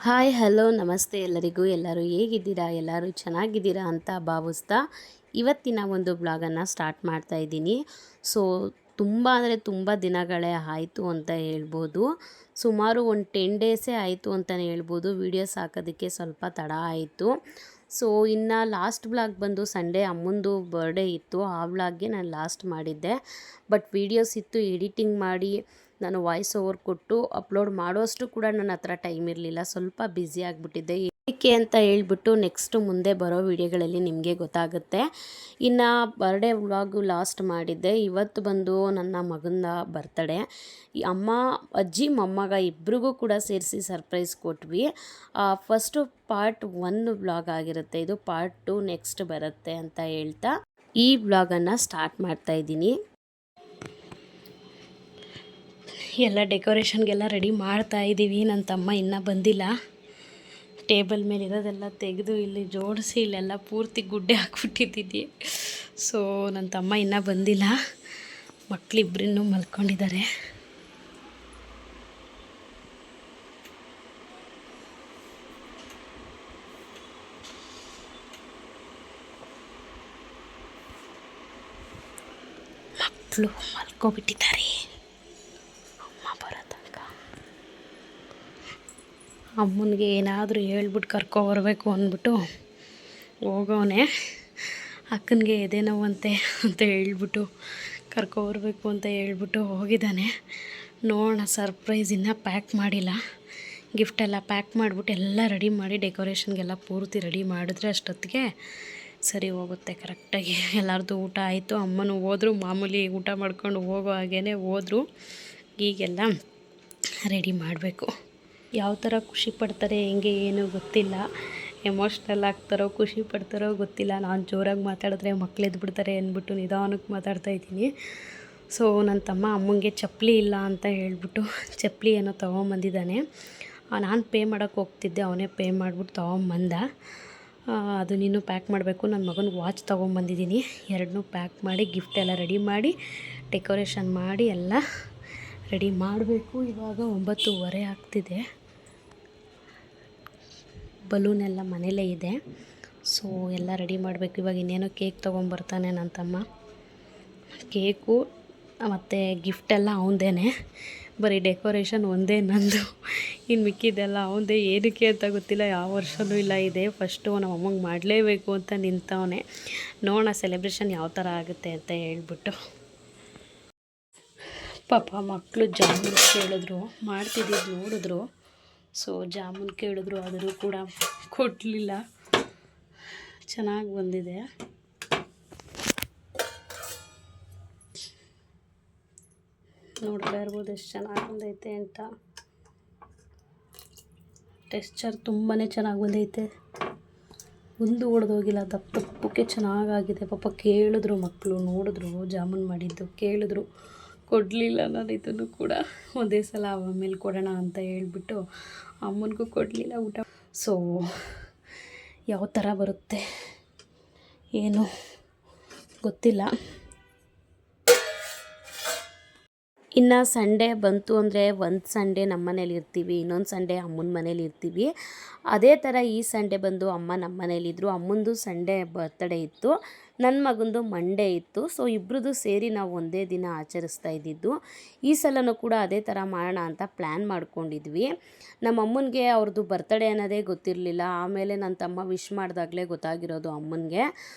Hi hello ನಮಸ್ತೆ ಎಲ್ಲರಿಗೂ. ಎಲ್ಲರೂ ಹೇಗಿದ್ದೀರಾ? ಎಲ್ಲರೂ ಚೆನ್ನಾಗಿದ್ದೀರಾ ಅಂತ ಭಾವಿಸ್ತಾ ಇವತ್ತಿನ ಒಂದು ಬ್ಲಾಗನ್ನು ಸ್ಟಾರ್ಟ್ ಮಾಡ್ತಾ ಇದ್ದೀನಿ. ಸೊ ತುಂಬ ಅಂದರೆ ತುಂಬ ದಿನಗಳೇ ಆಯಿತು ಅಂತ ಹೇಳ್ಬೋದು. ಸುಮಾರು ಒಂದು 10 ಡೇಸೇ ಆಯಿತು ಅಂತಲೇ ಹೇಳ್ಬೋದು. ವೀಡಿಯೋಸ್ ಹಾಕೋದಕ್ಕೆ ಸ್ವಲ್ಪ ತಡ ಆಯಿತು. ಸೊ ಇನ್ನು ಲಾಸ್ಟ್ ಬ್ಲಾಗ್ ಬಂದು ಸಂಡೇ ಅಮ್ಮಂದು ಬರ್ಡೇ ಇತ್ತು. ಆ ವ್ಲಾಗ್ಗೆ ನಾನು ಲಾಸ್ಟ್ ಮಾಡಿದ್ದೆ. ಬಟ್ ವೀಡಿಯೋಸ್ ಇತ್ತು, ಎಡಿಟಿಂಗ್ ಮಾಡಿ ನಾನು ವಾಯ್ಸ್ ಓವರ್ ಕೊಟ್ಟು ಅಪ್ಲೋಡ್ ಮಾಡೋಷ್ಟು ಕೂಡ ನನ್ನ ಹತ್ರ ಟೈಮ್ ಇರಲಿಲ್ಲ. ಸ್ವಲ್ಪ ಬ್ಯುಸಿ ಆಗಿಬಿಟ್ಟಿದ್ದೆ. ಏಕೆ ಅಂತ ಹೇಳ್ಬಿಟ್ಟು ನೆಕ್ಸ್ಟ್ ಮುಂದೆ ಬರೋ ವಿಡಿಯೋಗಳಲ್ಲಿ ನಿಮಗೆ ಗೊತ್ತಾಗುತ್ತೆ. ಇನ್ನು ಬರ್ಡೇ ವ್ಲಾಗು ಲಾಸ್ಟ್ ಮಾಡಿದ್ದೆ. ಇವತ್ತು ಬಂದು ನನ್ನ ಮಗನ ಬರ್ತಡೇ. ಅಮ್ಮ ಅಜ್ಜಿ ಮೊಮ್ಮಗ ಇಬ್ರಿಗೂ ಕೂಡ ಸೇರಿಸಿ ಸರ್ಪ್ರೈಸ್ ಕೊಟ್ವಿ. ಫಸ್ಟು ಪಾರ್ಟ್ 1 ವ್ಲಾಗ್ ಆಗಿರುತ್ತೆ. ಇದು ಪಾರ್ಟ್ 2 ನೆಕ್ಸ್ಟ್ ಬರುತ್ತೆ ಅಂತ ಹೇಳ್ತಾ ಈ ವ್ಲಾಗನ್ನು ಸ್ಟಾರ್ಟ್ ಮಾಡ್ತಾ ಇದ್ದೀನಿ. ಎಲ್ಲ ಡೆಕೋರೇಷನ್ಗೆಲ್ಲ ರೆಡಿ ಮಾಡ್ತಾ ಇದ್ದೀವಿ. ನನ್ನ ತಮ್ಮ ಇನ್ನೂ ಬಂದಿಲ್ಲ. ಟೇಬಲ್ ಮೇಲೆ ಇರೋದೆಲ್ಲ ತೆಗೆದು ಇಲ್ಲಿ ಜೋಡಿಸಿ ಇಲ್ಲೆಲ್ಲ ಪೂರ್ತಿ ಗುಡ್ಡೆ ಹಾಕ್ಬಿಟ್ಟಿದ್ದಿದ್ದೆ. ಸೊ ನನ್ನ ತಮ್ಮ ಇನ್ನೂ ಬಂದಿಲ್ಲ. ಮಕ್ಕಳಿಬ್ಬರಿನ್ನೂ ಮಲ್ಕೊಂಡಿದ್ದಾರೆ. ಮಕ್ಕಳು ಮಲ್ಕೊಬಿಟ್ಟಿದ್ದಾರೆ. ಅಮ್ಮನಿಗೆ ಏನಾದರೂ ಹೇಳ್ಬಿಟ್ಟು ಕರ್ಕೊಬರ್ಬೇಕು ಅಂದ್ಬಿಟ್ಟು ಹೋಗೋನೆ. ಅಕ್ಕನಿಗೆ ಎದೆ ನೋವಂತೆ ಅಂತ ಹೇಳ್ಬಿಟ್ಟು ಕರ್ಕೊಬರ್ಬೇಕು ಅಂತ ಹೇಳ್ಬಿಟ್ಟು ಹೋಗಿದ್ದಾನೆ. ನೋಡೋಣ, ಸರ್ಪ್ರೈಸ್ ಇನ್ನೂ ಪ್ಯಾಕ್ ಮಾಡಿಲ್ಲ. ಗಿಫ್ಟೆಲ್ಲ ಪ್ಯಾಕ್ ಮಾಡಿಬಿಟ್ಟು ಎಲ್ಲ ರೆಡಿ ಮಾಡಿ ಡೆಕೋರೇಷನ್ಗೆಲ್ಲ ಪೂರ್ತಿ ರೆಡಿ ಮಾಡಿದ್ರೆ ಅಷ್ಟೊತ್ತಿಗೆ ಸರಿ ಹೋಗುತ್ತೆ ಕರೆಕ್ಟಾಗಿ. ಎಲ್ಲರದ್ದು ಊಟ ಆಯಿತು. ಅಮ್ಮನೂ ಹೋದರು. ಮಾಮೂಲಿ ಊಟ ಮಾಡ್ಕೊಂಡು ಹೋಗೋ ಹಾಗೇ ಹೋದರು. ಈಗೆಲ್ಲ ರೆಡಿ ಮಾಡಬೇಕು. ಯಾವ ಥರ ಖುಷಿ ಪಡ್ತಾರೆ, ಹೆಂಗೆ ಏನು ಗೊತ್ತಿಲ್ಲ. ಎಮೋಷ್ನಲ್ ಆಗ್ತಾರೋ ಖುಷಿ ಪಡ್ತಾರೋ ಗೊತ್ತಿಲ್ಲ. ನಾನು ಜೋರಾಗಿ ಮಾತಾಡಿದ್ರೆ ಮಕ್ಳು ಎದ್ಬಿಡ್ತಾರೆ ಅಂದ್ಬಿಟ್ಟು ನಿಧಾನಕ್ಕೆ ಮಾತಾಡ್ತಾಯಿದ್ದೀನಿ. ಸೊ ನನ್ನ ತಮ್ಮ ಅಮ್ಮಂಗೆ ಚಪ್ಪಲಿ ಇಲ್ಲ ಅಂತ ಹೇಳ್ಬಿಟ್ಟು ಚಪ್ಪಲಿ ಏನೋ ತೊಗೊಂಬಂದಿದ್ದಾನೆ. ನಾನು ಪೇ ಮಾಡೋಕ್ಕೆ ಹೋಗ್ತಿದ್ದೆ, ಅವನೇ ಪೇ ಮಾಡಿಬಿಟ್ಟು ತೊಗೊಂಬಂದ. ಅದು ನೀನು ಪ್ಯಾಕ್ ಮಾಡಬೇಕು. ನನ್ನ ಮಗನಿಗೆ ವಾಚ್ ತೊಗೊಂಬಂದಿದ್ದೀನಿ. ಎರಡನ್ನೂ ಪ್ಯಾಕ್ ಮಾಡಿ ಗಿಫ್ಟೆಲ್ಲ ರೆಡಿ ಮಾಡಿ ಡೆಕೋರೇಷನ್ ಮಾಡಿ ಎಲ್ಲ ರೆಡಿ ಮಾಡಬೇಕು. ಇವಾಗ 9:30 ಆಗ್ತಿದೆ. ಬಲೂನೆಲ್ಲ ಮನೇಲೇ ಇದೆ. ಸೊ ಎಲ್ಲ ರೆಡಿ ಮಾಡಬೇಕು. ಇವಾಗ ಇನ್ನೇನೋ ಕೇಕ್ ತೊಗೊಂಬರ್ತಾನೆ ನನ್ನ ತಮ್ಮ. ಕೇಕು ಮತ್ತು ಗಿಫ್ಟೆಲ್ಲ ಅವನದೇ. ಬರೀ ಡೆಕೋರೇಷನ್ ಒಂದೇ ನಂದು. ಇನ್ನು ಮಿಕ್ಕಿದ್ದೆಲ್ಲ ಅವನದೇ. ಏನಕ್ಕೆ ಅಂತ ಗೊತ್ತಿಲ್ಲ, ಯಾವ ವರ್ಷವೂ ಇಲ್ಲ. ಇದೆ ಫಸ್ಟು ನಮ್ಮ ಅಮ್ಮಂಗೆ ಮಾಡಲೇಬೇಕು ಅಂತ ನಿಂತವನೇ. ನೋಡೋಣ ಸೆಲೆಬ್ರೇಷನ್ ಯಾವ ಥರ ಆಗುತ್ತೆ ಅಂತ ಹೇಳ್ಬಿಟ್ಟು. ಪಾಪ ಮಕ್ಕಳು ಜಾಮೂನ್ ಕೇಳಿದ್ರು, ಮಾಡ್ತಿದ್ದಿದ್ದು ನೋಡಿದ್ರು. ಸೊ ಜಾಮೂನ್ ಕೇಳಿದ್ರು, ಆದರೂ ಕೂಡ ಕೊಡಲಿಲ್ಲ. ಚೆನ್ನಾಗಿ ಬಂದಿದೆ. ನೋಡ್ತಾ ಇರ್ಬೋದು ಎಷ್ಟು ಚೆನ್ನಾಗಿ ಬಂದೈತೆ ಅಂತ. ಟೆಕ್ಸ್ಚರ್ ತುಂಬಾ ಚೆನ್ನಾಗಿ ಬಂದೈತೆ. ಒಂದು ಒಡೆದೋಗಿಲ್ಲ, ದಪ್ಪಕ್ಕೆ ಚೆನ್ನಾಗಾಗಿದೆ. ಪಾಪ ಕೇಳಿದ್ರು ಮಕ್ಕಳು, ನೋಡಿದ್ರು ಜಾಮೂನ್ ಮಾಡಿದ್ದು ಕೇಳಿದ್ರು. ಕೊಡಲಿಲ್ಲ. ನಾನು ಇದನ್ನು ಕೂಡ ಒಂದೇ ಸಲ ಆಮೇಲೆ ಕೊಡೋಣ ಅಂತ ಹೇಳ್ಬಿಟ್ಟು ಅಮ್ಮನಿಗೂ ಕೊಡಲಿಲ್ಲ ಊಟ. ಸೊ ಯಾವ ಥರ ಬರುತ್ತೆ ಏನು ಗೊತ್ತಿಲ್ಲ. ಇನ್ನು ಸಂಡೇ ಬಂತು ಅಂದರೆ ಒಂದು ಸಂಡೇ ನಮ್ಮ ಮನೇಲಿ ಇರ್ತೀವಿ, ಇನ್ನೊಂದು ಸಂಡೇ ಅಮ್ಮನ ಮನೇಲಿ ಇರ್ತೀವಿ. ಅದೇ ಥರ ಈ ಸಂಡೇ ಬಂದು ಅಮ್ಮ ನಮ್ಮ ಮನೇಲಿದ್ದರು. ಅಮ್ಮಂದು ಸಂಡೇ ಬರ್ತ್ಡೇ ಇತ್ತು, ನನ್ನ ಮಗಂದು ಮಂಡೇ ಇತ್ತು. ಸೊ ಇಬ್ಬರದು ಸೇರಿ ನಾವು ಒಂದೇ ದಿನ ಆಚರಿಸ್ತಾ ಇದ್ದಿದ್ದು. ಈ ಸಲನೂ ಕೂಡ ಅದೇ ಥರ ಮಾಡೋಣ ಅಂತ ಪ್ಲ್ಯಾನ್ ಮಾಡ್ಕೊಂಡಿದ್ವಿ. ನಮ್ಮ ಅಮ್ಮನಿಗೆ ಅವ್ರದ್ದು ಬರ್ತಡೇ ಅನ್ನೋದೇ ಗೊತ್ತಿರಲಿಲ್ಲ. ಆಮೇಲೆ ನನ್ನ ತಮ್ಮ ವಿಶ್ ಮಾಡಿದಾಗಲೇ ಗೊತ್ತಾಗಿರೋದು ಅಮ್ಮನಿಗೆ.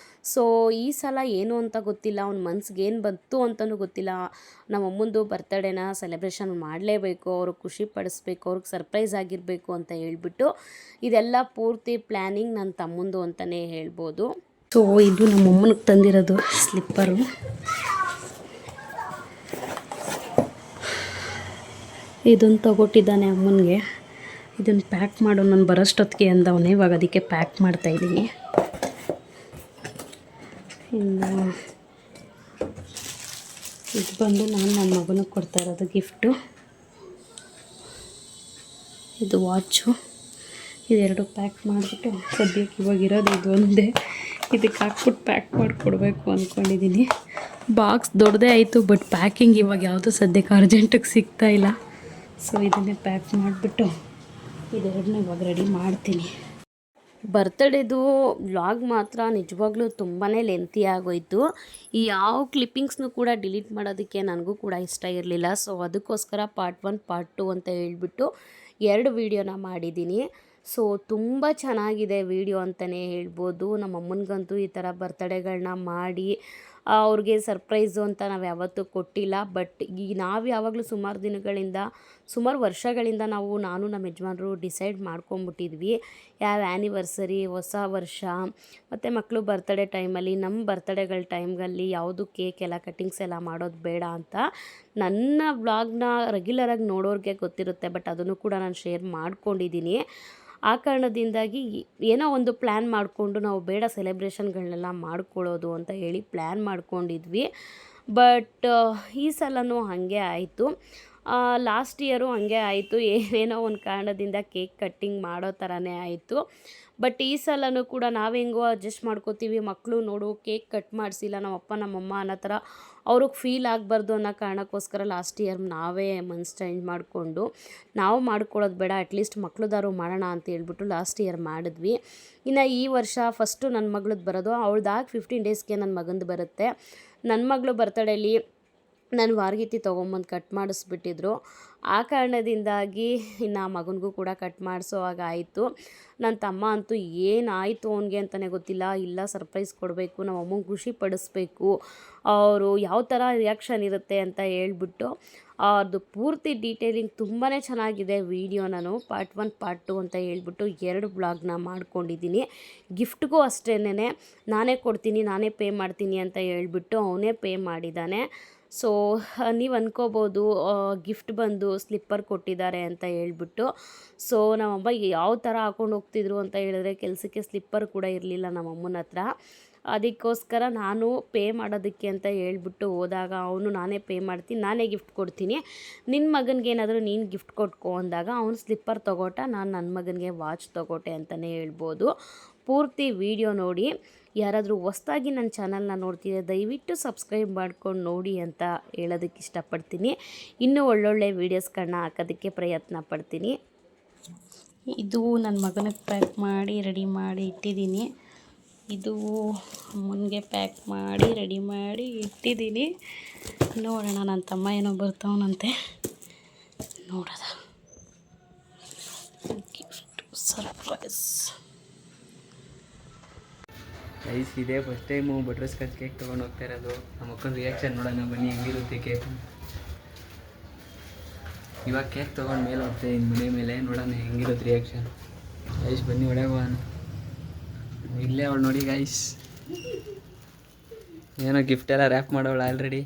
ಸೊ ಈ ಸಲ ಏನು ಅಂತ ಗೊತ್ತಿಲ್ಲ, ಅವ್ನ ಮನ್ಸಿಗೆ ಏನು ಬಂತು ಅಂತಲೂ ಗೊತ್ತಿಲ್ಲ. ನಮ್ಮ ಅಮ್ಮಂದು ಬರ್ತಡೇನ ಸೆಲೆಬ್ರೇಷನ್ ಮಾಡಲೇಬೇಕು, ಅವ್ರಿಗೆ ಖುಷಿ ಪಡಿಸ್ಬೇಕು, ಅವ್ರಿಗೆ ಸರ್ಪ್ರೈಸ್ ಆಗಿರಬೇಕು ಅಂತ ಹೇಳ್ಬಿಟ್ಟು ಇದೆಲ್ಲ ಪೂರ್ತಿ ಪ್ಲ್ಯಾನಿಂಗ್ ನನ್ನ ತಮ್ಮಂದು ಅಂತಲೇ ಹೇಳ್ಬೋದು. ಸೊ ಇದು ನಮ್ಮ ಅಮ್ಮನಿಗೆ ತಂದಿರೋದು ಸ್ಲಿಪ್ಪರು. ಇದನ್ನು ತಗೊಟ್ಟಿದ್ದಾನೆ ಅಮ್ಮನಿಗೆ. ಇದನ್ನು ಪ್ಯಾಕ್ ಮಾಡು ನಾನು ಬರೋಷ್ಟೊತ್ತಿಗೆ ಅಂದವನೇ. ಇವಾಗ ಅದಕ್ಕೆ ಪ್ಯಾಕ್ ಮಾಡ್ತಾಯಿದ್ದೀನಿ. ಇನ್ನು ಇದು ಬಂದು ನಾನು ನನ್ನ ಮಗನಿಗೆ ಕೊಡ್ತಾ ಇರೋದು ಗಿಫ್ಟು. ಇದು ವಾಚು. ಇದೆರಡು ಪ್ಯಾಕ್ ಮಾಡಿಬಿಟ್ಟು ಸದ್ಯಕ್ಕೆ ಇವಾಗ ಇರೋದು ಇದು ಒಂದೇ. ಇದಕ್ಕೆ ಹಾಕ್ಬಿಟ್ಟು ಪ್ಯಾಕ್ ಮಾಡಿ ಕೊಡಬೇಕು ಅಂದ್ಕೊಂಡಿದ್ದೀನಿ. ಬಾಕ್ಸ್ ದೊಡ್ಡದೇ ಆಯಿತು, ಬಟ್ ಪ್ಯಾಕಿಂಗ್ ಇವಾಗ ಯಾವುದೂ ಸದ್ಯಕ್ಕೆ ಅರ್ಜೆಂಟಿಗೆ ಸಿಗ್ತಾಯಿಲ್ಲ. ಸೊ ಇದನ್ನೇ ಪ್ಯಾಕ್ ಮಾಡಿಬಿಟ್ಟು ಇದೆರಡನ್ನೂ ಇವಾಗ ರೆಡಿ ಮಾಡ್ತೀನಿ. ಬರ್ತಡೇದು ವ್ಲಾಗ್ ಮಾತ್ರ ನಿಜವಾಗ್ಲೂ ತುಂಬಾ ಲೆಂತಿ ಆಗೋಯಿತು. ಈ ಯಾವ ಕ್ಲಿಪ್ಪಿಂಗ್ಸ್ನೂ ಕೂಡ ಡಿಲೀಟ್ ಮಾಡೋದಕ್ಕೆ ನನಗೂ ಕೂಡ ಇಷ್ಟ ಇರಲಿಲ್ಲ. ಸೊ ಅದಕ್ಕೋಸ್ಕರ ಪಾರ್ಟ್ 1 ಪಾರ್ಟ್ 2 ಅಂತ ಹೇಳ್ಬಿಟ್ಟು 2 ವೀಡಿಯೋನ ಮಾಡಿದ್ದೀನಿ. ಸೊ ತುಂಬ ಚೆನ್ನಾಗಿದೆ ವೀಡಿಯೋ ಅಂತಲೇ ಹೇಳ್ಬೋದು. ನಮ್ಮ ಅಮ್ಮನಿಗಂತೂ ಈ ಥರ ಬರ್ತಡೇಗಳನ್ನ ಮಾಡಿ ಅವ್ರಿಗೆ ಸರ್ಪ್ರೈಸು ಅಂತ ನಾವು ಯಾವತ್ತೂ ಕೊಟ್ಟಿಲ್ಲ. ಬಟ್ ಈಗ ನಾವು ಯಾವಾಗಲೂ ಸುಮಾರು ವರ್ಷಗಳಿಂದ ನಾನು ನಮ್ಮ ಯಜಮಾನರು ಡಿಸೈಡ್ ಮಾಡ್ಕೊಂಬಿಟ್ಟಿದ್ವಿ ಯಾವ ಆ್ಯನಿವರ್ಸರಿ, ಹೊಸ ವರ್ಷ ಮತ್ತು ಮಕ್ಕಳು ಬರ್ತಡೇ ಟೈಮಲ್ಲಿ, ನಮ್ಮ ಬರ್ತಡೇಗಳ ಟೈಮ್ಗಳಲ್ಲಿ ಯಾವುದು ಕೇಕ್ ಎಲ್ಲ ಕಟ್ಟಿಂಗ್ಸ್ ಎಲ್ಲ ಮಾಡೋದು ಬೇಡ ಅಂತ. ನನ್ನ ವ್ಲಾಗ್ನ ರೆಗ್ಯುಲರಾಗಿ ನೋಡೋರಿಗೆ ಗೊತ್ತಿರುತ್ತೆ, ಬಟ್ ಅದನ್ನು ಕೂಡ ನಾನು ಶೇರ್ ಮಾಡ್ಕೊಂಡಿದ್ದೀನಿ. ಆ ಕಾರಣದಿಂದಾಗಿ ಏನೋ ಒಂದು ಪ್ಲ್ಯಾನ್ ಮಾಡಿಕೊಂಡು ನಾವು ಬೇಡ ಸೆಲೆಬ್ರೇಷನ್ಗಳನ್ನೆಲ್ಲ ಮಾಡ್ಕೊಳ್ಳೋದು ಅಂತ ಹೇಳಿ ಪ್ಲ್ಯಾನ್ ಮಾಡ್ಕೊಂಡಿದ್ವಿ. ಬಟ್ ಈ ಸಲನೂ ಹಾಗೆ ಆಯಿತು. ಲಾಸ್ಟ್ ಇಯರು ಹಾಗೆ ಆಯಿತು. ಏನೋ ಒಂದು ಕಾರಣದಿಂದ ಕೇಕ್ ಕಟ್ಟಿಂಗ್ ಮಾಡೋ ಥರನೇ ಆಯಿತು. ಬಟ್ ಈ ಸಲನೂ ಕೂಡ ನಾವು ಹೆಂಗೋ ಅಡ್ಜಸ್ಟ್ ಮಾಡ್ಕೋತೀವಿ. ಮಕ್ಕಳು ನೋಡು ಕೇಕ್ ಕಟ್ ಮಾಡಿಸಿಲ್ಲ ನಮ್ಮಪ್ಪ ನಮ್ಮಮ್ಮ ಅನ್ನೋ ಥರ ಅವ್ರಿಗೆ ಫೀಲ್ ಆಗಬಾರ್ದು ಅನ್ನೋ ಕಾರಣಕ್ಕೋಸ್ಕರ ಲಾಸ್ಟ್ ಇಯರ್ ನಾವೇ ಮನ್ಸು ಚೇಂಜ್ ಮಾಡಿಕೊಂಡು ನಾವು ಮಾಡ್ಕೊಳ್ಳೋದು ಬೇಡ, ಅಟ್ಲೀಸ್ಟ್ ಮಕ್ಳದಾರು ಮಾಡೋಣ ಅಂತ ಹೇಳ್ಬಿಟ್ಟು ಲಾಸ್ಟ್ ಇಯರ್ ಮಾಡಿದ್ವಿ. ಇನ್ನು ಈ ವರ್ಷ ಫಸ್ಟು ನನ್ನ ಮಗಳದ್ದು ಬರೋದು, ಅವಳ್ದಾಗಿ 15 ಡೇಸ್ಗೆ ನನ್ನ ಮಗಂದು ಬರುತ್ತೆ. ನನ್ನ ಮಗಳು ಬರ್ತಡೇಲಿ ನಾನು ವಾರಗಿತ್ತಿ ತೊಗೊಂಬಂದು ಕಟ್ ಮಾಡಿಸ್ಬಿಟ್ಟಿದ್ರು. ಆ ಕಾರಣದಿಂದಾಗಿ ಇನ್ನು ಮಗನಿಗೂ ಕೂಡ ಕಟ್ ಮಾಡಿಸೋವಾಗ ಆಯಿತು. ನನ್ನ ತಮ್ಮ ಅಂತೂ ಏನಾಯಿತು ಅವನಿಗೆ ಅಂತಲೇ ಗೊತ್ತಿಲ್ಲ. ಇಲ್ಲ ಸರ್ಪ್ರೈಸ್ ಕೊಡಬೇಕು, ನಮ್ಮ ಅಮ್ಮಂಗೆ ಖುಷಿ ಪಡಿಸ್ಬೇಕು, ಅವರು ಯಾವ ಥರ ರಿಯಾಕ್ಷನ್ ಇರುತ್ತೆ ಅಂತ ಹೇಳ್ಬಿಟ್ಟು ಅದು ಪೂರ್ತಿ ಡೀಟೇಲಿಂಗ್ ತುಂಬಾ ಚೆನ್ನಾಗಿದೆ ವೀಡಿಯೋ. ನಾನು ಪಾರ್ಟ್ 1 ಪಾರ್ಟ್ 2 ಅಂತ ಹೇಳ್ಬಿಟ್ಟು 2 ಬ್ಲಾಗ್ನ ಮಾಡ್ಕೊಂಡಿದ್ದೀನಿ. ಗಿಫ್ಟ್ಗೂ ಅಷ್ಟೇನೆ ನಾನೇ ಕೊಡ್ತೀನಿ, ನಾನೇ ಪೇ ಮಾಡ್ತೀನಿ ಅಂತ ಹೇಳ್ಬಿಟ್ಟು ಅವನೇ ಪೇ ಮಾಡಿದ್ದಾನೆ. ಸೊ ನೀವು ಅಂದ್ಕೋಬೋದು ಗಿಫ್ಟ್ ಬಂದು ಸ್ಲಿಪ್ಪರ್ ಕೊಟ್ಟಿದ್ದಾರೆ ಅಂತ ಹೇಳ್ಬಿಟ್ಟು. ಸೊ ನಮ್ಮಮ್ಮ ಯಾವ ಥರ ಹಾಕ್ಕೊಂಡು ಹೋಗ್ತಿದ್ರು ಅಂತ ಹೇಳಿದ್ರೆ ಕೆಲಸಕ್ಕೆ ಸ್ಲಿಪ್ಪರ್ ಕೂಡ ಇರಲಿಲ್ಲ ನಮ್ಮಮ್ಮನ ಹತ್ರ. ಅದಕ್ಕೋಸ್ಕರ ನಾನು ಪೇ ಮಾಡೋದಕ್ಕೆ ಅಂತ ಹೇಳ್ಬಿಟ್ಟು ಹೋದಾಗ ಅವನು ನಾನೇ ಪೇ ಮಾಡ್ತೀನಿ, ನಾನೇ ಗಿಫ್ಟ್ ಕೊಡ್ತೀನಿ, ನಿನ್ನ ಮಗನಿಗೆ ಏನಾದರೂ ನೀನು ಗಿಫ್ಟ್ ಕೊಟ್ಕೊ ಅಂದಾಗ ಅವನು ಸ್ಲಿಪ್ಪರ್ ತೊಗೊಟ, ನಾನು ನನ್ನ ಮಗನಿಗೆ ವಾಚ್ ತೊಗೊಟೆ ಅಂತಲೇ ಹೇಳ್ಬೋದು. ಪೂರ್ತಿ ವಿಡಿಯೋ ನೋಡಿ. ಯಾರಾದರೂ ಹೊಸ್ದಾಗಿ ನನ್ನ ಚಾನಲ್ನ ನೋಡ್ತಿದ್ದರೆ ದಯವಿಟ್ಟು ಸಬ್ಸ್ಕ್ರೈಬ್ ಮಾಡ್ಕೊಂಡು ನೋಡಿ ಅಂತ ಹೇಳೋದಕ್ಕೆ ಇಷ್ಟಪಡ್ತೀನಿ. ಇನ್ನೂ ಒಳ್ಳೊಳ್ಳೆ ವೀಡಿಯೋಸ್ಗಳನ್ನ ಹಾಕೋದಕ್ಕೆ ಪ್ರಯತ್ನ ಪಡ್ತೀನಿ. ಇದು ನನ್ನ ಮಗನಿಗೆ ಪ್ಯಾಕ್ ಮಾಡಿ ರೆಡಿ ಮಾಡಿ ಇಟ್ಟಿದ್ದೀನಿ. ಇದು ಅಮ್ಮನಿಗೆ ಪ್ಯಾಕ್ ಮಾಡಿ ರೆಡಿ ಮಾಡಿ ಇಟ್ಟಿದ್ದೀನಿ. ನೋಡೋಣ, ನನ್ನ ತಮ್ಮ ಏನೋ ಬರ್ತಾವನಂತೆ, ನೋಡೋದ ಗಿಫ್ಟ್ ಸರ್ಪ್ರೈಸ್. ಗೈಸ್, ಇದೇ first time butter scotch cake ತೊಗೊಂಡು ಹೋಗ್ತಾ ಇರೋದು. ನಮ್ಮ ಅಕ್ಕನ ರಿಯಾಕ್ಷನ್ ನೋಡೋಣ ಬನ್ನಿ, ಹೆಂಗಿರುತ್ತೆ ಕೇಕ್. ಇವಾಗ ಕೇಕ್ ತೊಗೊಂಡು ಮೇಲೆ ಹೋಗ್ತಾ ಇದ್ದೀನಿ ಮನೆ ಮೇಲೆ, ನೋಡೋಣ ಹೆಂಗಿರುತ್ತೆ ರಿಯಾಕ್ಷನ್. ಗೈಸ್ ಬನ್ನಿ ಒಳಗೆ ಹೋಗೋಣ. ಇಲ್ಲೇ ಅವಳು ನೋಡಿ ಗೈಸ್, ಏನೋ ಗಿಫ್ಟ್ ಎಲ್ಲ ರ್ಯಾಪ್ ಮಾಡೋಳು ಆಲ್ರೆಡಿ.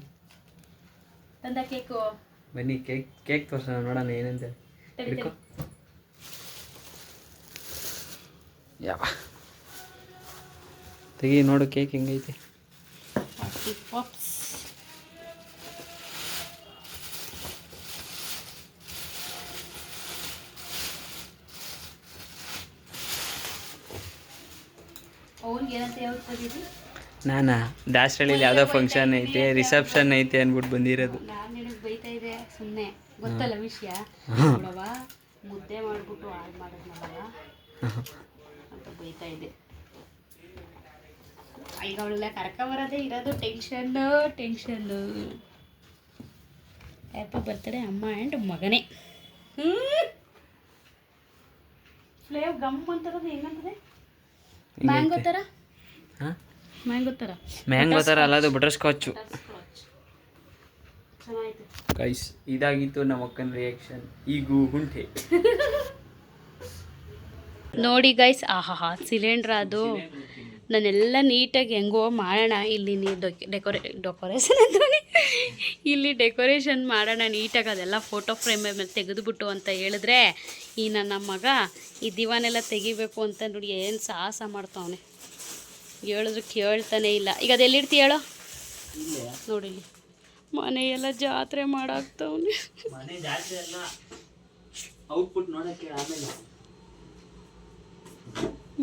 ಕೇಕು ಬನ್ನಿ ಕೇಕ್ ತೋರ್ಸೋಣ, ನೋಡೋಣ ಏನಂತ. ಹಿಡ್ಕೊ ಯಾವ ತೆಗಿ, ನೋಡು ಕೇಕ್ ಹೆಂಗೈತೆ. ನಾನಾ ದಾಸರಳ್ಳಿಲಿ ಯಾವುದೋ ಫಂಕ್ಷನ್ ಐತೆ, ರಿಸೆಪ್ಷನ್ ಐತೆ ಅಂದ್ಬಿಟ್ಟು ಬಂದಿರೋದು. ನಾನು ನಿನಗೆ ಬೈತಾ ಇದೆ ಸುಮ್ಮನೆ, ಗೊತ್ತಲ್ಲ ವಿಷಯ. ಮುದ್ದೆ ಮಾಡಿಬಿಟ್ಟು ಹಾಳು ಮಾಡೋದು ಅಂತ ಬೈತಾ ಇದೆ. ಈಗ ಅವಳೆಲ್ಲ ಕರ್ಕೊಂಬರೋದೇ ಇರೋದು ಟೆನ್ಷನ್ನು. ಹ್ಯಾಪಿ ಬರ್ತ್ಡೇ ಅಮ್ಮ ಆ್ಯಂಡ್ ಮಗನೇ. ಫ್ಲೇವ್ ಗಮ್ ಅಂತಾರದು ಹೆಂಗಂತದೆ, ಮ್ಯಾಂಗೋ ಥರ. ಮ್ಯಾಂಗೋ ಥರ ಅಲ್ಲ, ಅದು ಬಟರ್ ಸ್ಕಾಚು. ಚೆನ್ನಾಗಿತ್ತು ಗೈಸ್. ಇದಾಗಿತ್ತು ನಮ್ಮ ಅಕ್ಕನ ರಿಯಾಕ್ಷನ್. ಈಗೂ ಉಂಟೆ ನೋಡಿ ಗೈಸ್. ಸಿಲಿಂಡ್ರ್ ಅದು ನಾನೆಲ್ಲ ನೀಟಾಗಿ ಹೆಂಗೋ ಮಾಡೋಣ. ಇಲ್ಲಿ ಡೆಕೋರೇಷನ್ ಅಂದ್ರೆ ಇಲ್ಲಿ ಡೆಕೋರೇಷನ್ ಮಾಡೋಣ ನೀಟಾಗಿ, ಅದೆಲ್ಲ ಫೋಟೋ ಫ್ರೇಮ್ ಮೇಲೆ ತೆಗೆದುಬಿಟ್ಟು ಅಂತ ಹೇಳಿದ್ರೆ ಈ ನನ್ನ ಮಗ ಈ ದಿವಾನೆಲ್ಲ ತೆಗಿಬೇಕು ಅಂತ ನೋಡಿ ಏನು ಸಾಹಸ ಮಾಡ್ತಾವನೆ. ಹೇಳಿದ್ರು ಕೇಳ್ತಾನೆ ಇಲ್ಲ. ಈಗ ಅದೆಲ್ಲಿರ್ತೀಯ ಹೇಳೋ, ನೋಡಿಲಿ ಮನೆಯೆಲ್ಲ ಜಾತ್ರೆ ಮಾಡಾಕ್ತವನೆ.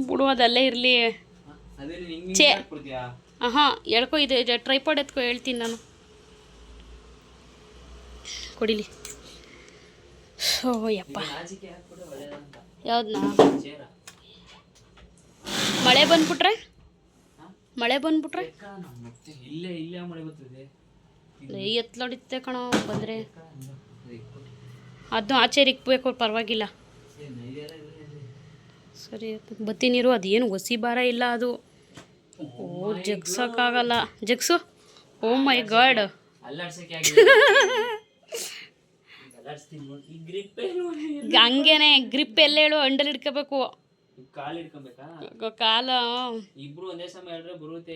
ಬಿಡು ಅದಲ್ಲೇ ಇರಲಿ. ಹೇಳ್ಕೊ, ಇದು ಟ್ರೈಪಾಡ್ ಎತ್ಕೊ, ಹೇಳ್ತೀನಿ ನಾನು. ಕೊಡಿಲಿ. ಓ ಯಪ್ಪ, ಯಾವ್ದನ್ನ? ಚೇರ ಮಳೆ ಬಂದ್ಬಿಟ್ರೆ ಮಳೆ ಬಂದ್ಬಿಟ್ರೆ ಮತ್ತೆ ಇಲ್ಲೇ ಇಲ್ಲೇ ಮಳೆ ಬರ್ತದೆ. ಎತ್ಲೊಡಿತ್ತೆ ಕಣೋ ಬಂದರೆ. ಅದು ಆಚೆ ಇಕ್ಬೇಕು ಪರವಾಗಿಲ್ಲ. ಸರಿ ಬತ್ತೀನಿರು. ಅದೇನು ಒಸಿ ಭಾರ ಇಲ್ಲ ಅದು. ಓ ಜಗ್ಸೋಕ್ಕಾಗಲ್ಲ. ಜಗ್ಸು. ಓ ಮೈ ಗಾಡ್. ಹಂಗೇನೆ ಗ್ರಿಪ್ ಎಲ್ಲ ಹೇಳು. ಅಂಡಲ್ ಹಿಡ್ಕೋಬೇಕು. ಕಾಲು ಹಿಡ್ಕೊಬೇಕಾ? ಕಾಲ ಇಬ್ರು ಒಂದೇ ಸಮಯ ಹೇಳಿದ್ರೆ ಬರುತ್ತೆ.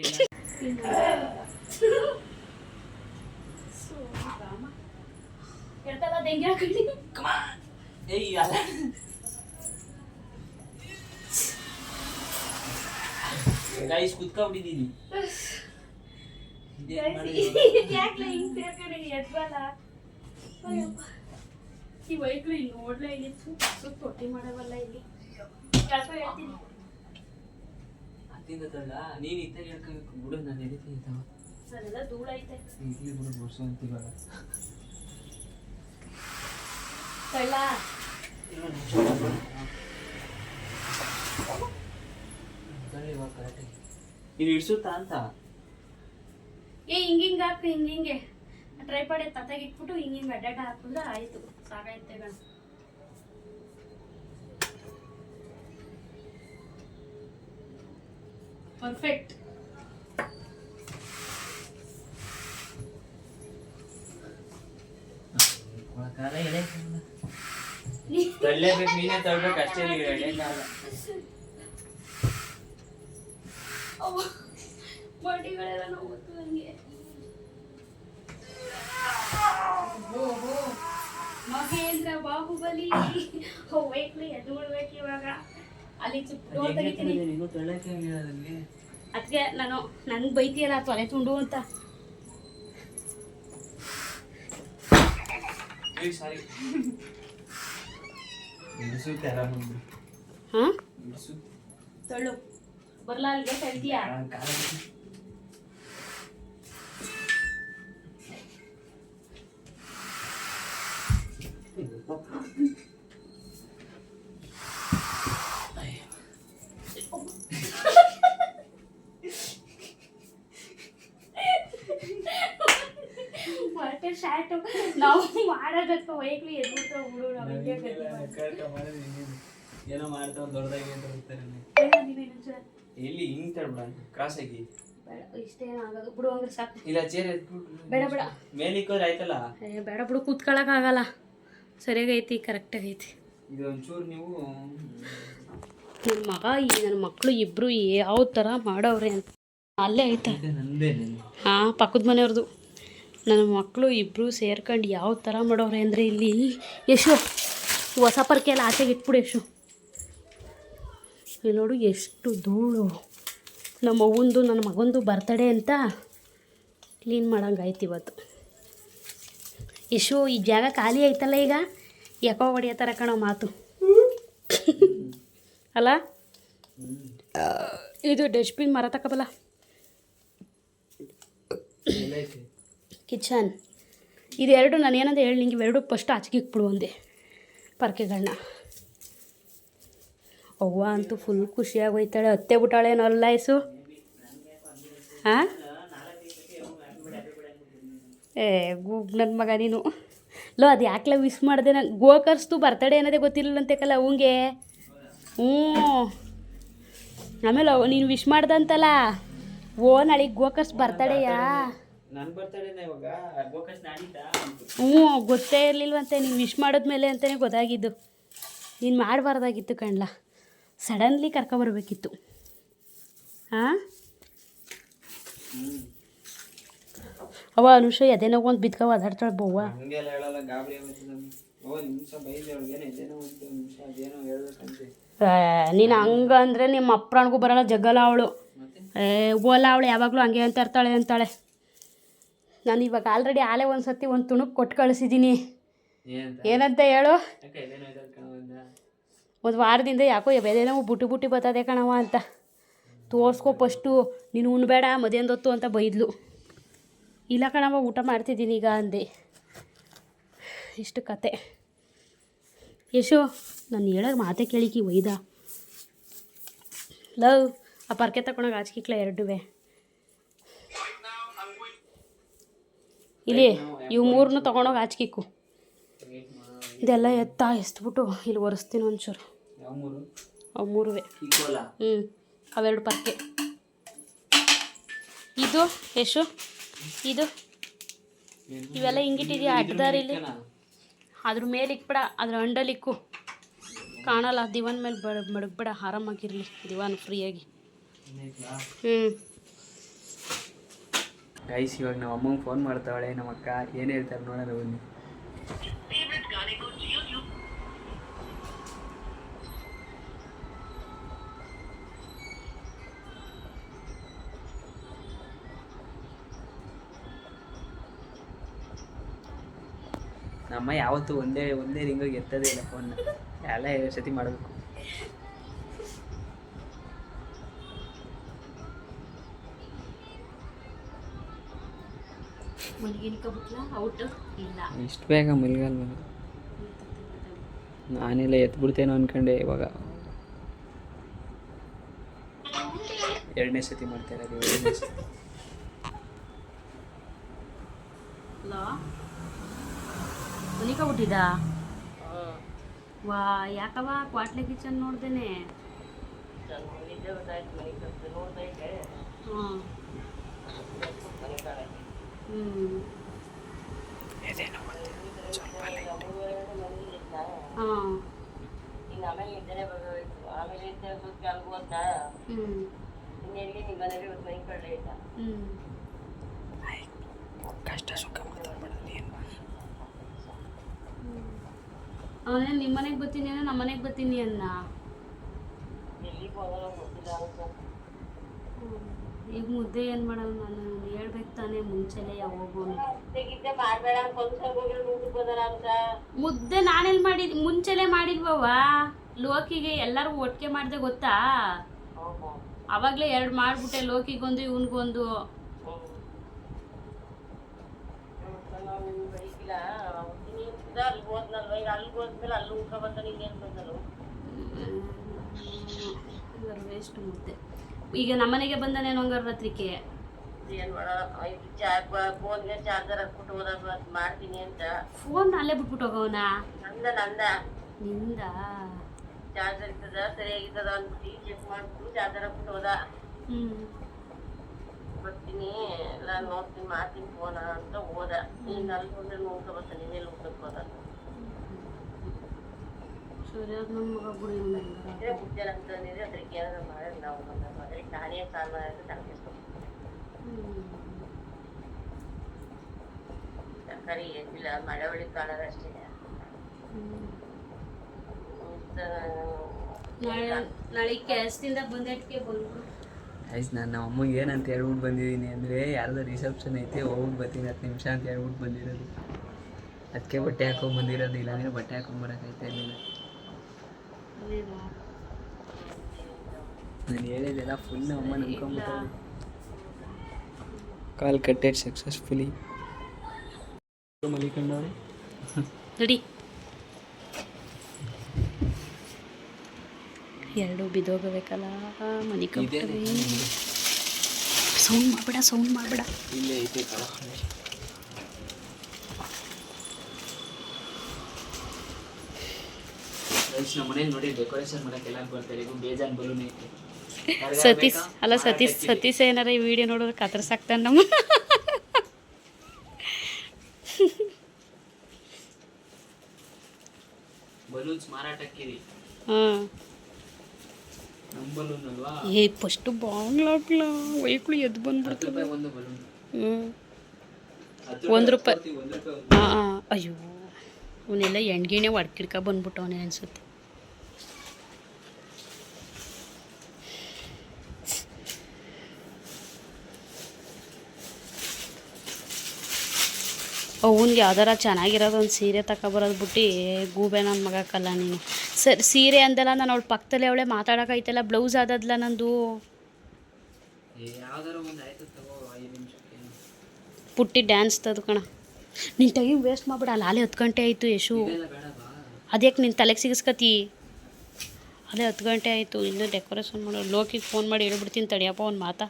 ಗೈಸ್ ಕುತ್ಕೊಂಡ್ಬಿಟ್ಟಿದ್ದೀನಿ. ಈ ವೈಕ್ಳು ಇಲ್ಲಿ ನೋಡ್ಲೇ ಇಲ್ಲಿ ತೊಟ್ಟಿ ಮಾಡವಲ್ಲ ಇಲ್ಲಿ. ಹೇಳ್ತೀನಿ ಅತ್ತಿಂದ ತಳ್ಳ ನೀನು ಇತ್ತಾಗ ಹೇಳ್ಕೋಬೇಕು. ಬಿಡು ನಾನು ಎಡಿತೀನಿ ಇದ್ದಾವ. ಅದೆಲ್ಲ ಧೂಳ ಐತೆ. ಇರ್ಲಿ ಬಿಡು ವರ್ಷ ಅಂತೀವಾಗ. ತಳ್ಳ ಇವಾಗ ಕರೆಕ್ಟಾಗಿ ಇದು ಇಡ್ಸುತ್ತಾ ಅಂತ. ಹಿಂಗಿಂಗೆ ಹಾಕು. ಹಿಂಗಿಂಗೆ ಟ್ರೈ ಪಡೆ ತತ್ತಾಗಿ ಇಟ್ಬಿಟ್ಟು ಹಿಂಗಿಂಗೆ ಅಡ್ಡಾಟ ಹಾಕಿದ್ರೆ ಆಯಿತು. ಸಾಕಾಯ್ತೆ ಗಣ. ಪರ್ಫೆಕ್ಟ್. ತಳ್ಳೇಬೇಕು. ನೀನೇ ತಳ್ಬೇಕು ಅಷ್ಟೇ. ಎಳೆ ಕಾಲ ಬಡಿಗಳೆಲ್ಲ ನೋವುತ್ತು ನನಗೆ. ಮಗೇಂದ್ರ ಬಾಹುಬಲಿ. ವೈಕ್ಲಿ ಎದ್ದು ಬಿಡ್ಬೇಕು ಇವಾಗ. ಅಲ್ಲಿ ಡೋರ್ ತೆಗಿತೀನಿ. ಅದಕ್ಕೆ ನಾನು ನನ್ಗೆ ಬೈತಿಯಲ್ಲ ತೊಲೆ ತುಂಡು ಅಂತ. ಹಾಂ ತಳ್ಳು ಬರಲ್ಲ. ಅಲ್ಲಿಗೆ ತಳ್ತೀಯಾ? ಶಾರ್ಟು ನಾವು ಮಾಡೋದಕ್ಕೆ ವೈಕ್ಲಿ ಎದ್ಬಿಟ್ಟು ಬಿಡು. ಏನೋ ಮಾಡ್ತಾವ ದೊಡ್ಡದಾಗಿ ಅಂತ ಹೋಗ್ತಾರೆ. ಎಲ್ಲಿ ಹಿಂಗ್ ತಳ್ಬಿಡ ಕ್ರಾಸ್ ಆಗಿ. ಇಷ್ಟೇನು ಆಗೋದು ಬಿಡು. ಹಂಗೆ ಸಾಕು. ಇಲ್ಲ ಚೇರ್ ಬೇಡ ಬೇಡ. ಮೇಲಿಕ್ಕೋದ್ರೆ ಆಯ್ತಲ್ಲ. ಬೇಡ ಬಿಡು. ಕೂತ್ಕೊಳ್ಳೋಕ್ಕಾಗಲ್ಲ. ಸರಿಯಾಗೈತಿ. ಕರೆಕ್ಟಾಗೈತಿ. ಇದು ಒಂಚೂರು ನೀವು ನನ್ನ ಮಗ ನನ್ನ ಮಕ್ಕಳು ಇಬ್ಬರು ಯಾವ ಥರ ಮಾಡವ್ರೆ ಅಂತ ಅಲ್ಲೇ ಐತೆ. ಹಾಂ ಪಕ್ಕದ ಮನೆಯವ್ರದ್ದು. ನನ್ನ ಮಕ್ಕಳು ಇಬ್ಬರು ಸೇರ್ಕೊಂಡು ಯಾವ ಥರ ಮಾಡೋವ್ರೆ ಅಂದರೆ ಇಲ್ಲಿ ಯಶು ಹೊಸ ಪರ್ಕೆ ಎಲ್ಲ ಆಚೆಗೆ ಇಟ್ಬಿಡು. ಯಶು ಇಲ್ಲಿ ನೋಡು ಎಷ್ಟು ಧೂಳು. ನಮ್ಮ ಅವ್ವಂದು ನನ್ನ ಮಗಂದು ಬರ್ತಡೇ ಅಂತ ಕ್ಲೀನ್ ಮಾಡೋಂಗಾಯ್ತು ಇವತ್ತು. ಯಶು ಈ ಜಾಗ ಖಾಲಿ ಐತಲ್ಲ ಈಗ. ಯಾಕೋ ಹೊಡಿಯತ್ತಾರ ಕಣೋ ಮಾತು ಅಲ್ಲ. ಇದು ಡಸ್ಟ್ಬಿನ್ ಮರ ತಗೋಬಲ್ಲ. ಕಿಚನ್ ಇದೆರಡು ನಾನು ಏನಂತ ಹೇಳಿ ನಿಂಗೆ ಇವೆರಡು ಫಸ್ಟ್ ಆಚೆಗೆ ಇಕ್ಬಿಡು ಒಂದೇ ಪರ್ಕೆಗಳನ್ನ. ಅವ್ವ ಅಂತೂ ಫುಲ್ ಖುಷಿಯಾಗೋಯ್ತಾಳೆ. ಹತ್ತೆ ಬಿಟ್ಟಾಳೇನೋ ಅಲ್ಲ ಯಸು. ಹಾಂ ಗೂಗ್ ನನ್ನ ಮಗ ನೀನು. ಲೋ ಅದು ಯಾಕೆ ವಿಶ್ ಮಾಡಿದೆ ನಾನು. ಗೋಕರ್ಸ್ದು ಬರ್ತಡೇ ಅನ್ನೋದೇ ಗೊತ್ತಿಲ್ಲಂತೆಕಲ್ಲ ಅವಂಗೆ. ಆಮೇಲೆ ನೀನು ವಿಶ್ ಮಾಡ್ದಂತಲ್ಲ. ಓ ನಾಳೆಗೆ ಗೋಕರ್ಸ್ ಬರ್ತಡೇಯಾ? ಗೊತ್ತೇ ಇರಲಿಲ್ವಂತೆ. ನೀನು ವಿಶ್ ಮಾಡಿದ್ಮೇಲೆ ಅಂತಲೇ ಗೊತ್ತಾಗಿದ್ದು. ನೀನು ಮಾಡಬಾರ್ದಾಗಿತ್ತು ಕಣ್ಲ. ಸಡನ್ಲಿ ಕರ್ಕೊಬರ್ಬೇಕಿತ್ತು. ಹಾಂ ಅವ ಅನುಷ ಎದೇನೋ ಒಂದು ಬಿದ್ಕೊ ಓದಾಡ್ತಾಳೆ ಬವ್ವ. ನೀನು ಹಂಗಂದ್ರೆ ನಿಮ್ಮ ಅಪ್ಪನಿಗೂ ಬರೋಲ್ಲ. ಜಗ್ಗಲ್ಲ ಅವಳು. ಓಲ ಅವಳು ಯಾವಾಗಲೂ ಹಂಗೆ ಅಂತ ಇರ್ತಾಳೆ ಅಂತಾಳೆ. ನಾನು ಇವಾಗ ಆಲ್ರೆಡಿ ಆಲೇ ಒಂದು ಸತಿ ಒಂದು ತುಣುಕು ಕೊಟ್ಟು ಕಳಿಸಿದ್ದೀನಿ. ಏನಂತ ಹೇಳು? ಒಂದು ವಾರದಿಂದ ಯಾಕೋ ಎದೇನೋ ಬುಟ್ಟಿ ಬರ್ತದೆ ಕಣವ ಅಂತ. ತೋರಿಸ್ಕೊ ಫಸ್ಟು. ನೀನು ಉಣ್ಬೇಡ ಮಧ್ಯಾಹ್ನದೊತ್ತು ಅಂತ ಬೈದ್ಲು. ಇಲ್ಲ ಕಣವ ಊಟ ಮಾಡ್ತಿದ್ದೀನಿ ಈಗ ಅಂದೆ. ಇಷ್ಟು ಕತೆ. ಯಶು ನಾನು ಹೇಳೋದು ಮಾತೇ ಕೇಳಿಕಿ ಒಯ್ದ ಲವ್ ಆ ಪರ್ಕೆ ತಗೊಂಡೋಗಿ ಆಚ್ಕಿಕ್ಲ ಎರಡುವೆ ಇಲ್ಲಿ ಇವು ಮೂರನ್ನು ತೊಗೊಂಡೋಗಿ ಆಚ್ಕಿಕ್ಕು ಇದೆಲ್ಲ ಎಸ್ತ್ಬಿಟ್ಟು ಇಲ್ಲಿ ಒರೆಸ್ತೀನಿ ಒಂಚೂರು ಅವು ಮೂರುವೆ ಅವೆರಡು ಪರ್ಕೆ ಇದು ಯಶು ಇದು ಇವೆಲ್ಲ ಹಿಂಗಿಟ್ಟಿದೆಯಾ ಅಡ್ಡದಾರಿಲಿ ಅದ್ರ ಮೇಲೆ ಇಕ್ಬೇಡ ಅದ್ರ ಅಂಡಲ್ಲಿ ಇಕ್ಕು ಕಾಣಲ್ಲ ದಿವಾನ್ ಮೇಲೆ ಮಡಗ್ಬೇಡ ಆರಾಮಾಗಿರಲಿ ದಿವಾನ್ ಫ್ರೀಯಾಗಿ ಗೈಸ್ ಇವಾಗ ನಮ್ಮ ಅಮ್ಮಂಗೆ ಫೋನ್ ಮಾಡ್ತಾವಳೆ ನಮ್ಮ ಅಕ್ಕ ಏನು ಹೇಳ್ತಾರೆ ನೋಡೋಣ ಬನ್ನಿ. ನಮ್ಮ ಯಾವತ್ತೂ ಒಂದೇ ರಿಂಗಿಗೆ ಎತ್ತದೇ ಇಲ್ಲ ಫೋನ್ನ, ಎಲ್ಲ 2 ಸತಿ ಮಾಡಬೇಕು. ಇಷ್ಟು ಬೇಗ ಮಲ್ಗಲ್ಲ, ನಾನೆಲ್ಲ ಎತ್ಬಿಡ್ತೇನೋ ಅನ್ಕೊಂಡೆ. ಇವಾಗ 2ನೇ ಸತಿ ಮಾಡ್ತಾ ಇರೋದು. 2ನೇ ಸತಿ ಮಲಿಕಬಿಟ್ಟಿದ ವಾ ಯಾಕವ ಕ್ವಾಟ್ಲೆ ಕಿಚನ್ ನೋಡ್ದೇನೆ. ಕಷ್ಟ ಸುಖ ಅವನೇನು ನಿಮ್ಮ ಮನೆಗೆ ಬರ್ತೀನಿ ಅನ್ನೋ ನಮ್ಮ ಮನೆಗೆ ಬರ್ತೀನಿ ಅನ್ನ. ಈಗ ಮುದ್ದೆ ಏನು ಮಾಡೋದು ನಾನು ಹೇಳ್ಬೇಕು ತಾನೇ ಮುಂಚೆನೇ ಹೋಗೋನು. ಮುದ್ದೆ ನಾನೆಲ್ಲಿ ಮಾಡಿದ್ ಮುಂಚೆಲೆ ಮಾಡಿಲ್ವವ, ಲೋಕಿಗೆ ಎಲ್ಲರೂ ಒಟ್ಟಿಗೆ ಮಾಡಿದೆ ಗೊತ್ತಾ. ಅವಾಗಲೇ 2 ಮಾಡಿಬಿಟ್ಟೆ, ಲೋಕಿಗೊಂದು ಇವನಿಗೊಂದು. ವೇಸ್ಟ್ ಮುದ್ದೆ. ಈಗ ನಮ್ಮನೆಗೆ ಬಂದಾನೇನೋ ಹಂಗಾರ ರಾತ್ರಿಕೆ ಫೋನ್ ಅಲ್ಲೇ ಬಿಟ್ಬಿಟ್ಟು ಹೋಗವನ. ನಿಂದ ಚಾರ್ಜರ್ ಇರ್ತದ ಸರಿಯಾಗಿರ್ತದ ಅಂದ್ಬಿಟ್ಟು ಚೆಕ್ ಮಾಡ್ಬಿಟ್ಟು ಚಾರ್ಜರ್ ಹಾಕ್ಬಿಟ್ಟು ಹೋದ. ಬರ್ತೀನಿ ಎಲ್ಲ ನೋಡ್ತೀನಿ ಮಾಡ್ತೀನಿ ಫೋನ ಅಂತ ಹೋದ. ನೀನು ಅಲ್ಲಿ ಹೋದ್ರೆ ನೋಡ್ಕೊ ಬರ್ತಾನೆ, ನೀನೇ ಹೋಗ್ಬೇಕು ಹೋದ. ಸರಿ ಅದು ನಮ್ಮ ಮಗ ಬಿಡಿ ಬುದ್ಧಿ ಅಂತಂದಿದ್ರೆ ಅದ್ರಿಗೆ ಏನಾದ್ರು ಮಾಡೋದು ನಾವು ಅದ್ರಿಗೆ ನಾನೇ ಸಾಲ ಮಾಡೋದು ತಲೆಸ್ಬೇಕು. ತರಕಾರಿ ಏನಿಲ್ಲ, ಮಳೆ ಒಳಗೆ ಕಾಣೋದು ಅಷ್ಟೇ. ನಾಳೆ ಕೆಲಸದಿಂದ ಬಂದಟ್ಟಿಗೆ ಬಂದ್ಬಿಡು. ಆಯ್ತು, ನಾನು ನಮ್ಮ ಅಮ್ಮಗೆ ಏನಂತ ಹೇಳ್ಬಿಟ್ಟು ಬಂದಿದ್ದೀನಿ ಅಂದರೆ, ಯಾರ್ದು ರಿಸೆಪ್ಷನ್ ಐತೆ ಹೋಗ್ಬಿಟ್ಟು ಬರ್ತೀನಿ 10 ನಿಮಿಷ ಅಂತ ಹೇಳ್ಬಿಟ್ಟು ಬಂದಿರೋದು. ಅದಕ್ಕೆ ಬಟ್ಟೆ ಹಾಕೊಂಡು ಬಂದಿರೋದು, ಇಲ್ಲಾಂದರೆ ಬಟ್ಟೆ ಹಾಕೊಂಬರೋಕೈತೆ ಇರಲಿಲ್ಲ. ನಾನು ಹೇಳಿದೆಲ್ಲ ಫುಲ್ ಅಮ್ಮ ನಂಬ್ಕೊಂಬಿಟ್ಟು. ಕಾಲ್ ಕಟ್ಟೆಡ್ ಸಕ್ಸಸ್ಫುಲಿ ಮಲಿಕೊಂಡವ್ರೆ ನೋಡಿ. 2 ಬಿದ್ದೋಗಬೇಕಲ್ಲ ಮಲಿಕೊಂಡ್ರೆ. ಸೌಂಡ್ ಮಾಡಬೇಡ. ಇಲ್ಲೇ ಐತೆ ನಮ್ಮ ಮನೇಲಿ ನೋಡಿ ಡೆಕೋರೇಷನ್ ಮಾಡಕ್ಕೆ ಎಲ್ಲರೂ ಬರ್ತಾರೆ. ಈಗ ಬೇಜಾನ್ ಬಲೂನ್ ಐತೆ. ಸತೀಶ್ ಏನಾರ ಈ ವಿಡಿಯೋ ನೋಡಿದ್ರೆ ಕತ್ರಸಾಕ್ತಾನೆ ನಮ್ಮ. ಬಲೂನ್ಸ್ ಮಾರಾಟಕ್ಕಿರಿ. ನಮ್ಮ ಬಲೂನ್ ಅಲ್ವಾ? ಫಸ್ಟ್ ಬಾಗ್ಲಾಗ್ಲ ವೈಕ್ಳು ಎದ್ದು ಬಂದ್ಬಿಡ್ತದೆ. ಒಂದು ಬಲೂನ್ ₹1. ಅಯ್ಯೋ ಅವನೆಲ್ಲ ಎಣ್ಗಿಣೆ ಹೊಡ್ಕಿಡ್ಕ ಬಂದ್ಬಿಟ್ಟವನೇ ಅನ್ಸುತ್ತೆ. ಅವನಿಗೆ ಯಾವ್ದಾರ ಚೆನ್ನಾಗಿರೋದು ಒಂದು ಸೀರೆ ತಗೊಬರೋದು ಬಿಟ್ಟು ಗೂಬೆ ನನ್ನ ಮಗಕ್ಕಲ್ಲ ನೀನು. ಸರಿ ಸೀರೆ ಅಂದಲ್ಲ, ನಾನು ಅವಳ ಪಕ್ಕದಲ್ಲೇ ಅವಳೆ ಮಾತಾಡೋಕೈತಲ್ಲ. ಬ್ಲೌಸ್ ಆದದ್ಲ ನಂದು. ಪುಟ್ಟಿ ಡ್ಯಾನ್ಸ್ ತದು ಕಣ. ನೀನು ಟೈಮ್ ವೇಸ್ಟ್ ಮಾಡ್ಬಿಡ. ಅಲ್ಲಿ 10 ಗಂಟೆ ಆಯಿತು ಯಶು. ಅದ್ಯಾಕೆ ನಿನ್ನ ತಲೆಗೆ ಸಿಗಿಸ್ಕತಿ? ಅದೇ 10 ಗಂಟೆ ಆಯಿತು, ಇನ್ನೂ ಡೆಕೋರೇಷನ್ ಮಾಡೋ. ಲೋಕಿಗೆ ಫೋನ್ ಮಾಡಿ ಹೇಳ್ಬಿಡ್ತೀನಿ ತಡಿಯಪ್ಪ ಒಂದು ಮಾತಾ.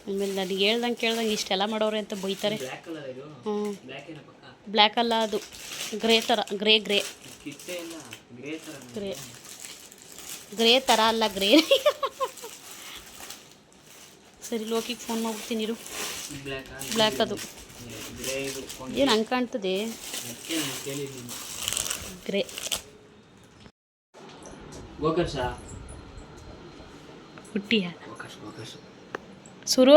ಆಮೇಲೆ ನನಗೆ ಕೇಳ್ದಂಗೆ ಇಷ್ಟೆಲ್ಲ ಮಾಡೋರೆ ಅಂತ ಬೈತಾರೆ. ಬ್ಲ್ಯಾಕ್ ಕಲರ್ ಇದು. ಹ್ಞೂ, ಬ್ಲ್ಯಾಕ್ ಏನೋ ಪಕ್ಕ. ಬ್ಲ್ಯಾಕ್ ಅಲ್ಲ, ಅದು ಗ್ರೇ ಥರ. ಗ್ರೇ ಕಿತ್ತೆ ಇಲ್ಲ, ಗ್ರೇ ಥರ. ಗ್ರೇ ಥರ ಅಲ್ಲ, ಗ್ರೇ. ಸರಿ, ಲೋಕಿಗೆ ಫೋನ್ ಮಾಡ್ಬಿಡ್ತೀನಿ ಇರು. ಬ್ಲ್ಯಾಕ್ ಅದು. ಗ್ರೇ ಇದು. ಏನು ಹಂಗೆ ಕಾಣ್ತದೆ? ಗ್ರೇ. ಗೋಕರ್ಷ ಹುಟ್ಟಿಯ ಗೋಕರ್ಷ ಸುರು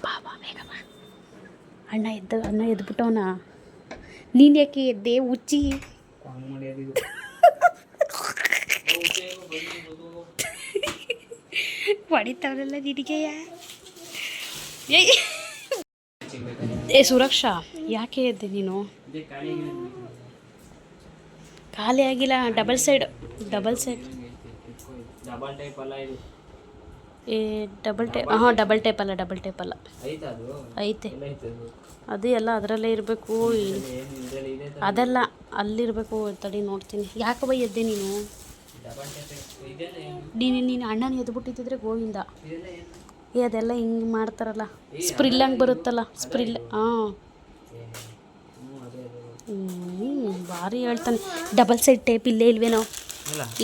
ಬಾಬಾ ಬೇಗ ಬಾ. ಅಣ್ಣ ಎದ್ಬಿಟ್ಟವನ. ನೀನು ಯಾಕೆ ಎದ್ದೆ ಹುಚ್ಚಿ? ಹೊಡಿತಾವಲ್ಲ ನಿನಗೆಯ. ಏ ಸುರಕ್ಷಾ, ಯಾಕೆ ಎದ್ದೆ ನೀನು? ಖಾಲಿ ಆಗಿಲ್ಲ. ಡಬಲ್ ಸೈಡ್ ಡಬಲ್ ಟೈಪ್ ಅಲ್ಲ ಇದು. ಏ ಡಬಲ್ ಟೈಪ್. ಹಾಂ, ಡಬಲ್ ಟೈಪ್ ಅಲ್ಲ. ಐತಾ ಅದು? ಐತೆ. ಎಲ್ಲ ಐತೆ ಅದು. ಅದು ಎಲ್ಲ ಅದರಲ್ಲೇ ಇರಬೇಕು. ಅದೆಲ್ಲ ಅಲ್ಲಿರಬೇಕು. ತಡಿ ನೋಡ್ತೀನಿ. ಯಾಕೆ ಬೈ ಎದ್ದೆ ನೀನು? ಡಬಲ್ ಟೈಪ್ ಇದೆಲ್ಲ ಏನು? ನೀನು ಅಣ್ಣನ ಎದ್ಬಿಟ್ಟಿದ್ದರೆ ಗೋವಿಂದ. ಇದೆಲ್ಲ ಏನು? ಏ ಅದೆಲ್ಲ ಹಿಂಗೆ ಮಾಡ್ತಾರಲ್ಲ, ಸ್ಪ್ರಿಲ್ ಹಂಗೆ ಬರುತ್ತಲ್ಲ, ಸ್ಪ್ರಿಲ್. ಹಾಂ, ಭಾರಿ ಹೇಳ್ತಾನೆ. ಡಬಲ್ ಸೈಡ್ ಟೇಪ್ ಇಲ್ಲೇ ಇಲ್ವೇನೋ?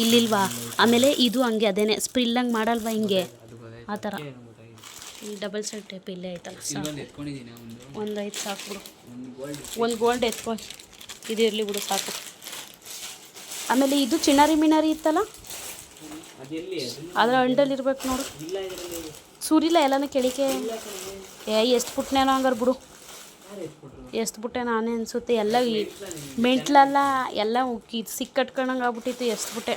ಇಲ್ಲಿಲ್ವಾ? ಆಮೇಲೆ ಇದು ಹಂಗೆ ಅದೇನೆ ಸ್ಪ್ರಿಲ್ ಹಂಗೆ ಮಾಡಲ್ವಾ ಹಿಂಗೆ, ಆ ಥರ. ಡಬಲ್ ಸೈಡ್ ಟೇಪ್ ಇಲ್ಲೇ ಆಯ್ತಲ್ಲ. ಒಂದು ಐದು ಸಾಕು ಬಿಡು. ಒಂದು ಗೋಲ್ಡ್ ಎತ್ಕೊ, ಇದು ಇರಲಿ ಬಿಡು, ಸಾಕು. ಆಮೇಲೆ ಇದು ಚಿಣ್ಣಾರಿ ಮಿಣಾರಿ ಇತ್ತಲ್ಲ, ಅದರ ಅಂಡಲ್ಲಿ ಇರ್ಬೇಕು ನೋಡು. ಸುರಿಲ್ಲ ಎಲ್ಲನೂ ಕೆಳಿಕೆ. ಎಷ್ಟು ಪುಟ್ಟನೇನೋ ಹಂಗಾರೆ ಬಿಡು. ಎಷ್ಟು ಬಿಟ್ಟೆ ನಾನೇ ಅನಿಸುತ್ತೆ. ಎಲ್ಲ ಮೆಂಟ್ಲಲ್ಲ, ಎಲ್ಲ ಸಿಕ್ಕಟ್ಕೊಂಡಂಗೆ ಆಗ್ಬಿಟ್ಟಿತ್ತು. ಎಷ್ಟು ಬಿಟ್ಟೆ.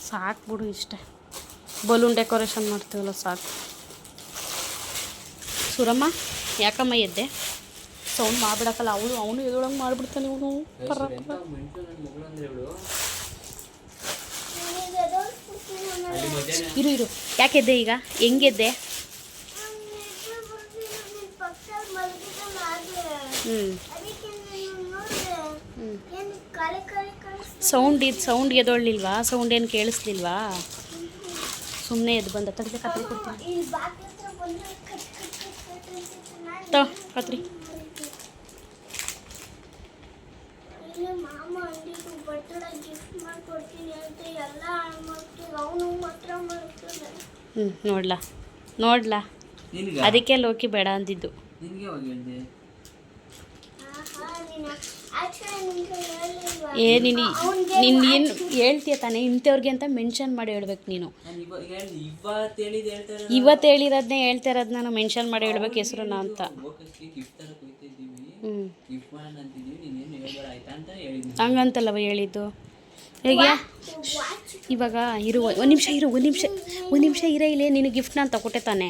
ಸಾಕು ಬಿಡು, ಇಷ್ಟೇ. ಬಲೂನ್ ಡೆಕೋರೇಷನ್ ಮಾಡ್ತೀವಲ್ಲ, ಸಾಕು. ಸುರಮ್ಮ, ಯಾಕಮ್ಮ ಎದ್ದೆ? ಸೌಂಡ್ ಮಾಡ್ಬಿಡಕ್ಕಲ್ಲ. ಅವನು ಎದೊಳಂಗೆ ಮಾಡಿಬಿಡ್ತಾನೆ ಇವನು. ಇರು, ಯಾಕೆದ್ದೆ ಈಗ? ಹೆಂಗೆದ್ದೆ? ಸೌಂಡ್ ಎದೊಳ್ಳಿಲ್ವಾ? ಸೌಂಡ್ ಏನು ಕೇಳಿಸ್ಲಿಲ್ವಾ? ಸುಮ್ಮನೆ ಎದ್ದು ಬಂದ. ತಡಿಗೆ ಕತ್ರಿ ಕೊಡ್ತೀನಿ. ಕತ್ರಿ. ನೋಡ್ಲಾ ಅದಕ್ಕೆ ಲೋಕಿ ಬೇಡ ಅಂದಿದ್ದು. ಏ ನೀನು ಏನು ಹೇಳ್ತೀಯ ತಾನೇ? ಇಂಥವ್ರಿಗೆ ಅಂತ ಮೆನ್ಷನ್ ಮಾಡಿ ಹೇಳ್ಬೇಕು ನೀನು. ಇವತ್ತು ಹೇಳಿರೋದನ್ನೇ ಹೇಳ್ತಾ ಇರೋದು ನಾನು. ಮೆನ್ಷನ್ ಮಾಡಿ ಹೇಳ್ಬೇಕು ಹೆಸರನ್ನ ಅಂತ. ಹಂಗಂತಲ್ಲವ ಹೇಳಿದ್ದು. ಹೇಗೆ ಇವಾಗ ಇರು, ಒಂದು ನಿಮಿಷ ಇರೇ. ನೀನು ಗಿಫ್ಟ್ ನಾನು ತಗೊಟ್ಟೆ ತಾನೆ,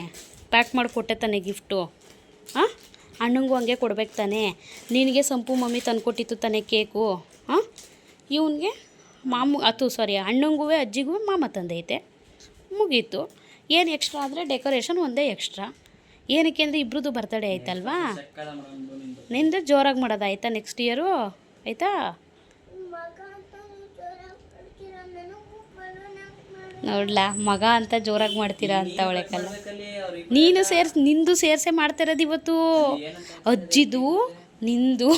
ಪ್ಯಾಕ್ ಮಾಡಿ ಕೊಟ್ಟೆ ತಾನೆ ಗಿಫ್ಟು. ಹಾಂ, ಅಣ್ಣಂಗೂ ಹಂಗೆ ಕೊಡ್ಬೇಕು ತಾನೆ. ನಿನಗೆ ಸಂಪು ಮಮ್ಮಿ ತಂದುಕೊಟ್ಟಿತ್ತು ತಾನೆ ಕೇಕು. ಹಾಂ, ಇವನಿಗೆ ಅಣ್ಣಂಗೂ ಅಜ್ಜಿಗೂ ಮಾಮ ತಂದೈತೆ. ಮುಗೀತು. ಏನು ಎಕ್ಸ್ಟ್ರಾ ಆದರೆ ಡೆಕೋರೇಷನ್ ಒಂದೇ ಎಕ್ಸ್ಟ್ರಾ. ಏನಕ್ಕೆ ಅಂದರೆ ಇಬ್ರದ್ದು ಬರ್ತಡೇ ಆಯ್ತಲ್ವಾ? ನಿಂದು ಜೋರಾಗಿ ಮಾಡೋದು ಆಯಿತಾ? ನೆಕ್ಸ್ಟ್ ಇಯರು ಆಯಿತಾ? ನೋಡ್ಲಾ, ಮಗ ಅಂತ ಜೋರಾಗಿ ಮಾಡ್ತೀರಾ ಅಂತ ಅವಳೆಕಲ್ಲ. ನೀನು ನಿಂದು ಸೇರಿಸೇ ಮಾಡ್ತಿರೋದು ಇವತ್ತು. ಅಜ್ಜಿದು ನಿಂದು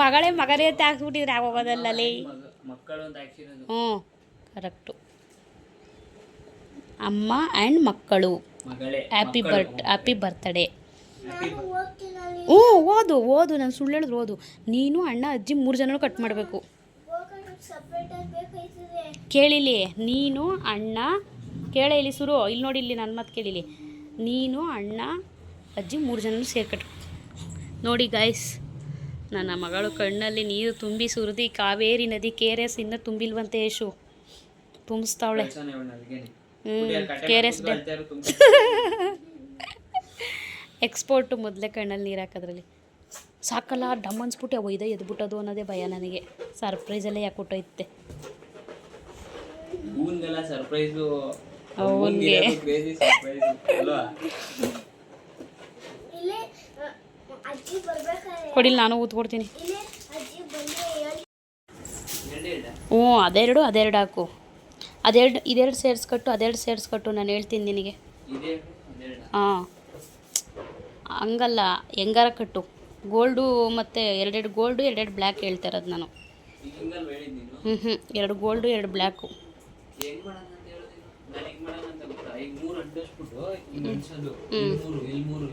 ಮಗಳೇ ಅಂತ ಹಾಕ್ಬಿಟ್ಟಿದ್ರೆ ಆಗೋಗೋದಲ್ಲೇ. ಹ್ಞೂ, ಕರೆಕ್ಟು. ಅಮ್ಮ ಆ್ಯಂಡ್ ಮಕ್ಕಳು ಹ್ಯಾಪಿ ಬರ್ತ್ಡೇ. ಓದು ನಾನು ಸುಳ್ಳು ಹೇಳಿದ್ರು ಓದು. ನೀನು ಅಣ್ಣ ಅಜ್ಜಿ 3 ಜನನೂ ಕಟ್ ಮಾಡಬೇಕು. ಕೇಳಿಲಿ, ನೀನು ಅಣ್ಣ ಕೇಳಿಲಿ ಸುರು, ಇಲ್ಲಿ ನೋಡಿ, ಇಲ್ಲಿ ನನ್ನ ಮಾತು ಕೇಳಿಲಿ. ನೀನು ಅಣ್ಣ ಅಜ್ಜಿ 3 ಜನನೂ ಸೇರ್ಕಟ್ಟು. ನೋಡಿ ಗಾಯ್ಸ್, ನನ್ನ ಮಗಳು ಕಣ್ಣಲ್ಲಿ ನೀರು ತುಂಬಿ ಸುರಿದು ಕಾವೇರಿ ನದಿ KRS ಇನ್ನೂ ತುಂಬಿಲ್ವಂತೆ. ಯಶು ತುಂಬಿಸ್ತಾವಳೆ. KRS export. ಮೊದಲೇ ಕಣ್ಣಲ್ಲಿ ನೀರು ಹಾಕೋದ್ರಲ್ಲಿ ಸಾಕಲ್ಲ. ಡಮ್ ಅನ್ಸ್ಬಿಟ್ಟು ಒಯ್ದ ಎದ್ಬಿಟ್ಟೋದು ಅನ್ನೋದೇ ಭಯ ನನಗೆ. ಸರ್ಪ್ರೈಸಲ್ಲೇ ಯಾಕೆ ಕೊಟ್ಟೋಯ್ತೆ. ಅವನಿಗೆ ಬೇಸಿ ಸರ್ಪ್ರೈಸ್ ಅಲ್ವಾ? ಕೊಡಿಲ್ ನಾನು ಊದ್ಕೊಡ್ತೀನಿ. ಎರಡೇ ಹ್ಞೂ ಅದೆರಡು ಹಾಕು. ಇದೆರಡು ಸೇರಿಸ್ಕಟ್ಟು ನಾನು ಹೇಳ್ತೀನಿ ನಿನಗೆ. ಇದೆ ಇದೆರಡ. ಹಾಂ ಹಂಗಲ್ಲ, ಹೆಂಗಾರ ಕಟ್ಟು. ಗೋಲ್ಡು ಮತ್ತು ಎರಡೆರಡು ಗೋಲ್ಡು ಎರಡೆರಡು ಬ್ಲ್ಯಾಕ್ ಹೇಳ್ತಾ ಇರೋದು ನಾನು. ಈಗ ಹಿಂಗಲ್ವ ಹೇಳಿದ್ ನೀನು? 2 ಗೋಲ್ಡು 2 ಬ್ಲ್ಯಾಕು. ಹೆಂಗ್ ಮಾಡೋಣ ಅಂತ ಹೇಳೋದಿಲ್ಲ. ನಾನು ಹೆಂಗ್ ಮಾಡೋಣ ಅಂತ ಗೊತ್ತಾ? ಈಗ 3 ಅಂಟಿಸ್ಬಿಟ್ಟು ಹಿಂಗ್ ಅನ್ಸೋದು. ಇಲ್ಲಿ ಮೂರು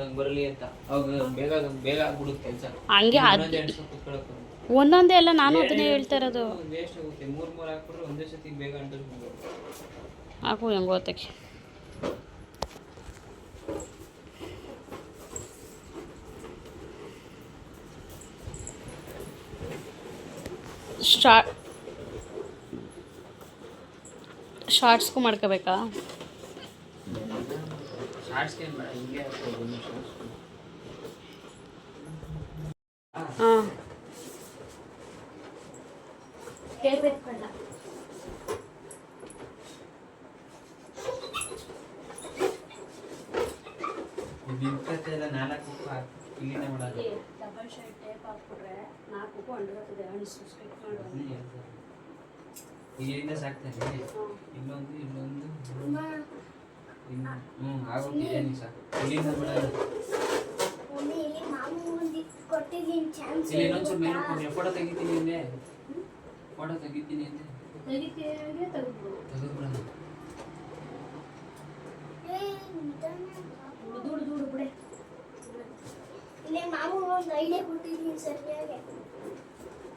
ಹಂಗ್ ಬರಲಿ ಅಂತ. ಅವಾಗ ಬೇಗ ಆಗ್ಬಿಡುತ್ತೆ ಕೆಲಸ. ಹಂಗೆ ಒಂದೊಂದೇ ಅಲ್ಲ, ನಾನು ಅದನ್ನೇ ಹೇಳ್ತಾ ಇರೋದು. ವೇಸ್ಟ್ ಆಗುತ್ತೆ. 3 ಹಾಕ್ಬಿಟ್ರೆ ಒಂದೇ ಸತಿ ಬೇಗ ಅಂಟಿಸ್ಬಿಡ್ಬೋದು. ಹಾಕು ಹೆಂಗೋ ಹೊತ್ತಕ್ಕೆ. ಶಾರ್ಟ್ಸ್ಗೂ ಮಾಡ್ಕೋಬೇಕಾ? ಶಾರ್ಟ್ಸ್ಗೆ ಬೇಡ, ಹಿಂಗೆ ಹಾಕ್ಬೋದು ಶಾರ್ಟ್ಸ್. ಹಾಂ ಹೇಳ್ಬೇಕು ಕಣ್ಣ. ಬಿಡ್ಕತ್ತೆಲ್ಲ 4 ಇಲ್ಲಿಂದ ಮಾಡೋದು. ಡಬಲ್ ಶರ್ಟ್ ಟೇಪ್ ಹಾಕ್ಬಿಟ್ರೆ 4 ಅಂಡ್ಬರ್ತದೆ. ಅಣಿಸು ಸ್ಟಿಕ್ ಮಾಡೋದು. ಇಲ್ಲಿಂದ ಸಾಕ್ತಾನೆ. ಇಲ್ಲೊಂದು ಆಗೋಕೆ ಏನು ಸಾಕು. ಇಲ್ಲಿಂದ ಮಾಡೋದು. ಇಲ್ಲಿ ಇನ್ನೊಂಚೂರು ಮೇಲೆ ಕೊಡ್ಲಿ. ಫೋಟೋ ತೆಗಿತೀನಿ ಅಂದೆ. ತೆಗೆದ್ಬಿಡೋಣ. ದೂಡು ಬಿಡೆ. ಇಲ್ಲೇ ಮಾಮು ಒಂದು ಐಡಿಯಾ ಕೊಟ್ಟಿದ್ದೀನಿ ಸರಿಯಾಗಿ.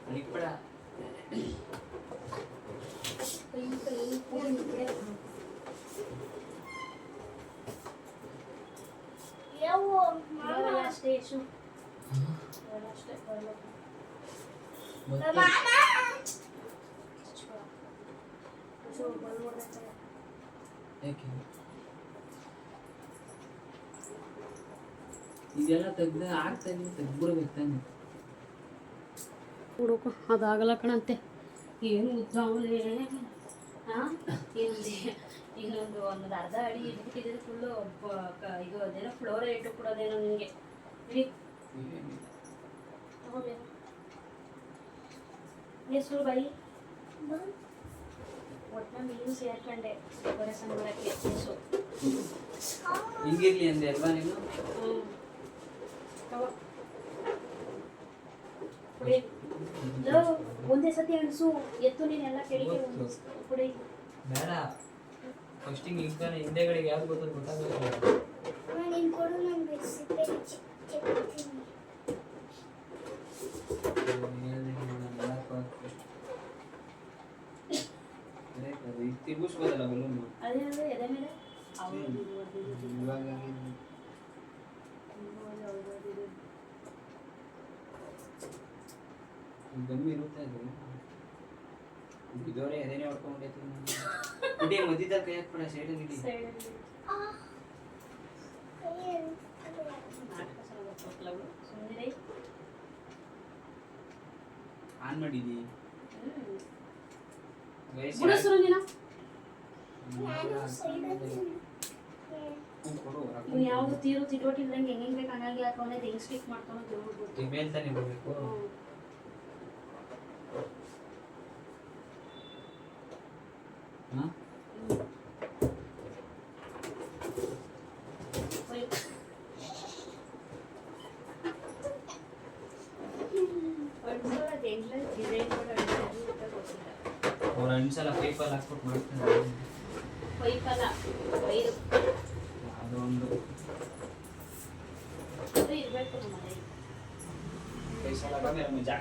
ಅಲ್ಲಿಪ್ಪಡ ಇದೆಲ್ಲ ತೆಗ್ದು ಆಗ್ತಾನೆ ತೆಗ್ದ್ಬಿಡ್ಬೇಕು ತಾನೆ. ಹುಡುಕು ಅದಾಗಲ್ಲ ಕಣಂತೆ. ಏನು ಉದ್ದಾವಲೆ. ಹಾಂ ಇನ್ನೊಂದು ಅರ್ಧ ಅಡಿ ಇಟ್ಬಿಟ್ಟಿದ್ರೆ ಫುಲ್ಲು ಇದು ಅದೇನೋ ಫ್ಲೋರ ಇಟ್ಟು ಕೊಡೋದೇನೋ ನಿಮಗೆ. ಇಡಿ ತಗೋಬೇಕು. ಎಷ್ಟು ಬಾಯಿ ಒಟ್ಟಿನಲ್ಲಿ ನೀನು ಸೇರ್ಕೊಂಡೆ ಬರೋ ಸಂಬಳಕ್ಕೆ ಎಷ್ಟು ಹಿಂಗಿರ್ಲಿ ಅಂದೆ ಅಲ್ವಾ ನೀನು? ಒಂದೇ ಸತಿ ಅಣಿಸು. ಎತ್ತು ನೀನೆಲ್ಲ ಕೆಳಗೆ ಕುಡಿ. ಬೇಡ, ಫಸ್ಟಿಂಗ್ ಹಿಂಗಾನೆ ಹಿಂದೆಗಡೆಗೆ ಯಾವ್ದು ಗೊತ್ತಾಗಲ್ಲ. ನೀನು ಕೊಡು, ನನಗೆ ಸಿಪ್ಪೆ ಚೆಕ್ತೀನಿ. ತಿರ್ಗಿಸ್ಬೋದಲ್ಲ ಬಲೂನು. ಅದೇ ಎದೆ ಮೇಲೆ ಇವಾಗ ಗಮ್ಮಿ ಇರುತ್ತೆ ಅದು. ಇದೋರೆ ಎದೇನೆ ಹೊಡ್ಕೊಂಡೈತಿ. ಇಡೀ ಮಧ್ಯದಲ್ಲಿ ಕೈ ಹಾಕ್ಬಿಡ, ಸೈಡಲ್ಲಿ ಇಡಿ. ಆನ್ ಮಾಡಿದಿ ಯಾವ್ದು ತೀರು ತಿಟೋಟಿ ಇಲ್ದಂಗೆ ಹೆಂಗ್ ಬೇಕು ಹಂಗಾಗಿ ಹಾಕೊಂಡೆ ಹೆಂಗ್ ಸ್ಟಿಕ್ ಮಾಡ್ಕೊಂಡು ತಿಳ್ಬಿಡ್ಬೋದು. ಮೇಲೆ ತಾನೇ ಬರಬೇಕು. ಅವ್ರು ಅನ್ಸಲ್ಲ ಪೈಪಲ್ಲಿ ಹಾಕ್ಬಿಟ್ಟು ಮಾಡ್ತಾರೆ. ಪೈಪಲ್ಲ ವೈರು ಅದೊಂದು ಅದು ಇರಬೇಕು ನಮ್ಮ ಮನೆಯಲ್ಲಿ. ಪೈಸಲ್ಲ ಮಜಾ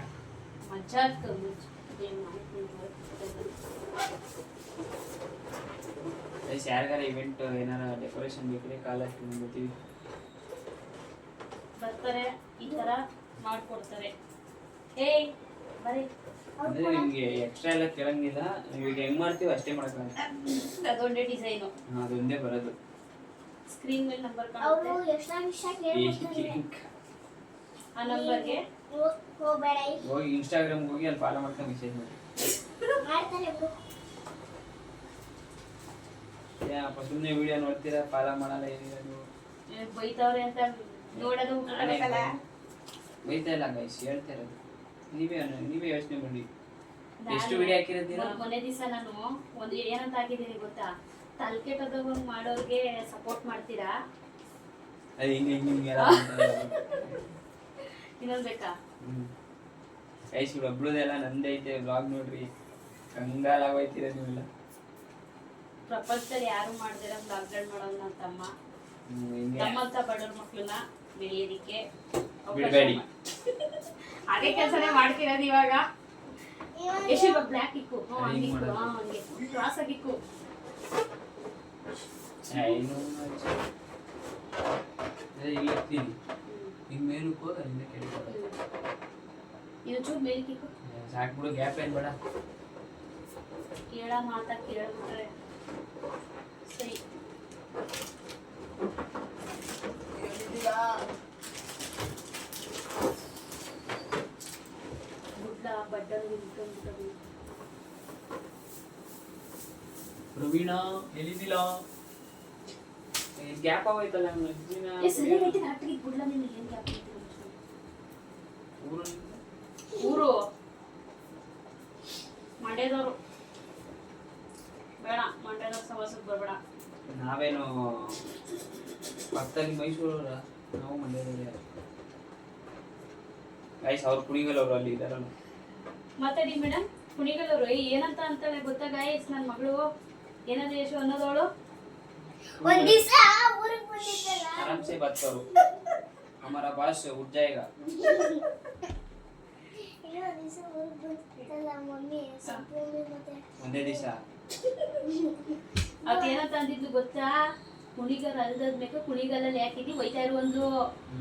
ಮಜಾ ಆಗ್ತದೆ. ಯಾರಿಗಾರ ಇವೆಂಟ್ ಏನಾರ ಡೆಕೋರೇಷನ್ ಬೇಕ್ರೆ ಕಾಲ್ ಹಾಕಿ ಬರ್ತೀವಿ. ಬರ್ತಾರೆ, ಈ ಥರ ಮಾಡ್ಕೊಡ್ತಾರೆ. ಏಯ್ ಬರೀ ಅಂದ್ರೆ ನಿಮ್ಗೆ ಎಕ್ಸ್ಟ್ರಾ ಎಲ್ಲ ಕೇಳಂಗಿಲ್ಲ. ಈಗ ಹೆಂಗ್ ಮಾಡ್ತೀವಿ ಅಷ್ಟೇ ಮಾಡಕ್ಕಾಗಲ್ಲ. ಅದೊಂದೇ ಡಿಸೈನು, ಅದೊಂದೇ ಬರೋದು. ಸ್ಕ್ರೀನ್ ಮೇಲೆ ನಂಬರ್ ಅವರು ಕಾಣುತ್ತೆ. ಎಷ್ಟು ನಿಮಿಷ ಕೇಳ್ತಾರೆ ಆ ನಂಬರ್ಗೆ ಹೋಗಬೇಡ. ಹೋಗಿ ಇನ್ಸ್ಟಾಗ್ರಾಮ್ ಹೋಗಿ ಅಲ್ಲಿ ಫಾಲೋ ಮಾಡ್ಕೊಂಡು ಮೆಸೇಜ್ ಮಾಡಿ ಮಾಡ್ತಾರೆ ಏನಪ್ಪ ಸುಮ್ಮನೆ ವಿಡಿಯೋ ನೋಡ್ತೀರಾ, ಫಾಲೋ ಮಾಡಲ್ಲ, ಏನಿಲ್ಲ ನೀವು. ಬೈತವ್ರೆ ಅಂತ ನೋಡೋದು ಬೇಕಲ್ಲ. ಬೈತಾ ಇಲ್ಲ ಗೈಸ್, ಹೇಳ್ತಾ ಇರೋದು. ನೀವೇ ಯೋಚನೆ ಮಾಡಿ. ಎಷ್ಟು ವಿಡಿಯೋ ಹಾಕಿರೋದಿಲ್ಲ? ಮೊನ್ನೆ ದಿವಸ ನಾನು ಒಂದು ಏನಂತ ಹಾಕಿದ್ದೀನಿ ಗೊತ್ತಾ, ತಲೆ ಕೆಟ್ಟೋದಾಗ ಮಾಡೋರ್ಗೆ ಸಪೋರ್ಟ್ ಮಾಡ್ತೀರಾ. ಅದು ಹಿಂಗೆ ಇನ್ನೊಂದು ಬೇಕಾ? ಗೈಸ್ ಒಬ್ಳದೆಲ್ಲ ನಂದೈತೆ ಬ್ಲಾಗ್ ನೋಡ್ರಿ, ಕಂಗಾಲಾಗೋಯ್ತೀರ ನೀವೆಲ್ಲ. ಪ್ರಪಂಚದಲ್ಲಿ ಯಾರು ಮಾಡ್ದಿರ ಬ್ಲಾಗ್ಗಳು ಮಾಡೋದು ನನ್ನ ತಮ್ಮ. ನಮ್ಮಂತ ಬಡವ್ರ ಮಕ್ಳನ್ನ ಬೆಳೆಯೋದಿಕ್ಕೆ ಬಿಡಬೇಡಿ. ಅದೇ ಕೆಲಸನೇ ಮಾಡ್ತಿರೋದು ಇವಾಗ. ಎಷ್ಟು ಇವಾಗ ಬ್ಲ್ಯಾಕ್ ಇಕ್ಕು, ಹಂಗೆ ಫುಲ್ ಕ್ರಾಸ್ ಆಗಿ ಇಕ್ಕು. ಹಿಂಗೆ ಮೇಲಕ್ಕೆ ಹೋಗಿ ಅಲ್ಲಿಂದ ಕೆಳಗೆ ಇದು ಚೂರು ಮೇಲಕ್ಕೆ ಇಕ್ಕು. ಸಾಕ್ಬಿಡು, ಗ್ಯಾಪ್ ಏನು ಬೇಡ. ಕೇಳ ಮಾತಾ ಕೇಳ್ಬಿಟ್ರೆ ಸರಿ. ಗುಡ್ಲ ಬಡ್ಡಲ್ಲಿ ನಿಂತ್ಕೊಂಡ್ಬಿಟ್ಟು ಪ್ರವೀಣ ಎಲ್ಲಿದ್ದಿಲ್ಲ? ಗ್ಯಾಪ್ ಆಗೋಯ್ತಲ್ಲ. ಸರಿಯಾಗೈತೆ ಕರೆಕ್ಟಾಗಿ ಗುಡ್ಲ. ನಿನಗೆ ಏನು ಗ್ಯಾಪ್ ಐತಿ? ಊರು ಮಂಡ್ಯದವರು ಬೇಡ, ಮಂಡ್ಯದವ್ರ ಸವಾಸಕ್ಕೆ ಬರಬೇಡ. ನಾವೇನು ಪಕ್ಕದಲ್ಲಿ ಮೈಸೂರವ್ರ, ನಾವು ಮಂಡ್ಯದವ್ರೆ. ಗೈಸ್ ಅವ್ರು ಕುಣಿಗಲವ್ರು, ಅಲ್ಲಿ ಇದಾರಲ್ಲ. ಮಾತಾಡಿ ಮೇಡಮ್. ಕುಣಿಗಲವರು ಏನಂತ ಅಂತಾಳೆ ಗೊತ್ತಾ ಗಾಯಸ್? ನನ್ನ ಮಗಳು ಏನಾದ್ರು ಯಶು ಅನ್ನೋದವಳು ಒಂದ್ ದಿವಸ ಊರಿಗೆ ಬಂದಿದ್ದಲ್ಲ, ಆರಾಮ್ಸೆ ಬರ್ತವ್ರು. ಹಮಾರ ಬಾಸ್ ಉठ ಜಾಯೇಗಾ. ಇನ್ನೊಂದ್ ದಿವಸ ಊರಿಗೆ ಬಂದಿದ್ದಲ್ಲ ಮಮ್ಮಿ ಸಂಪೂರ್ಣ ಮತ್ತೆ ಒಂದೇ ದಿವಸ ಅವತ್ತು ಏನಂತ ಅಂದಿದ್ಲು ಗೊತ್ತಾ? ಕುಣಿಗಲ್ ಅಲ್ದದ್ಬೇಕು, ಕುಣಿಗಲ್ಲಲ್ಲಿ ಯಾಕಿದ್ವಿ ಒಯ್ತಾ ಇರು ಒಂದು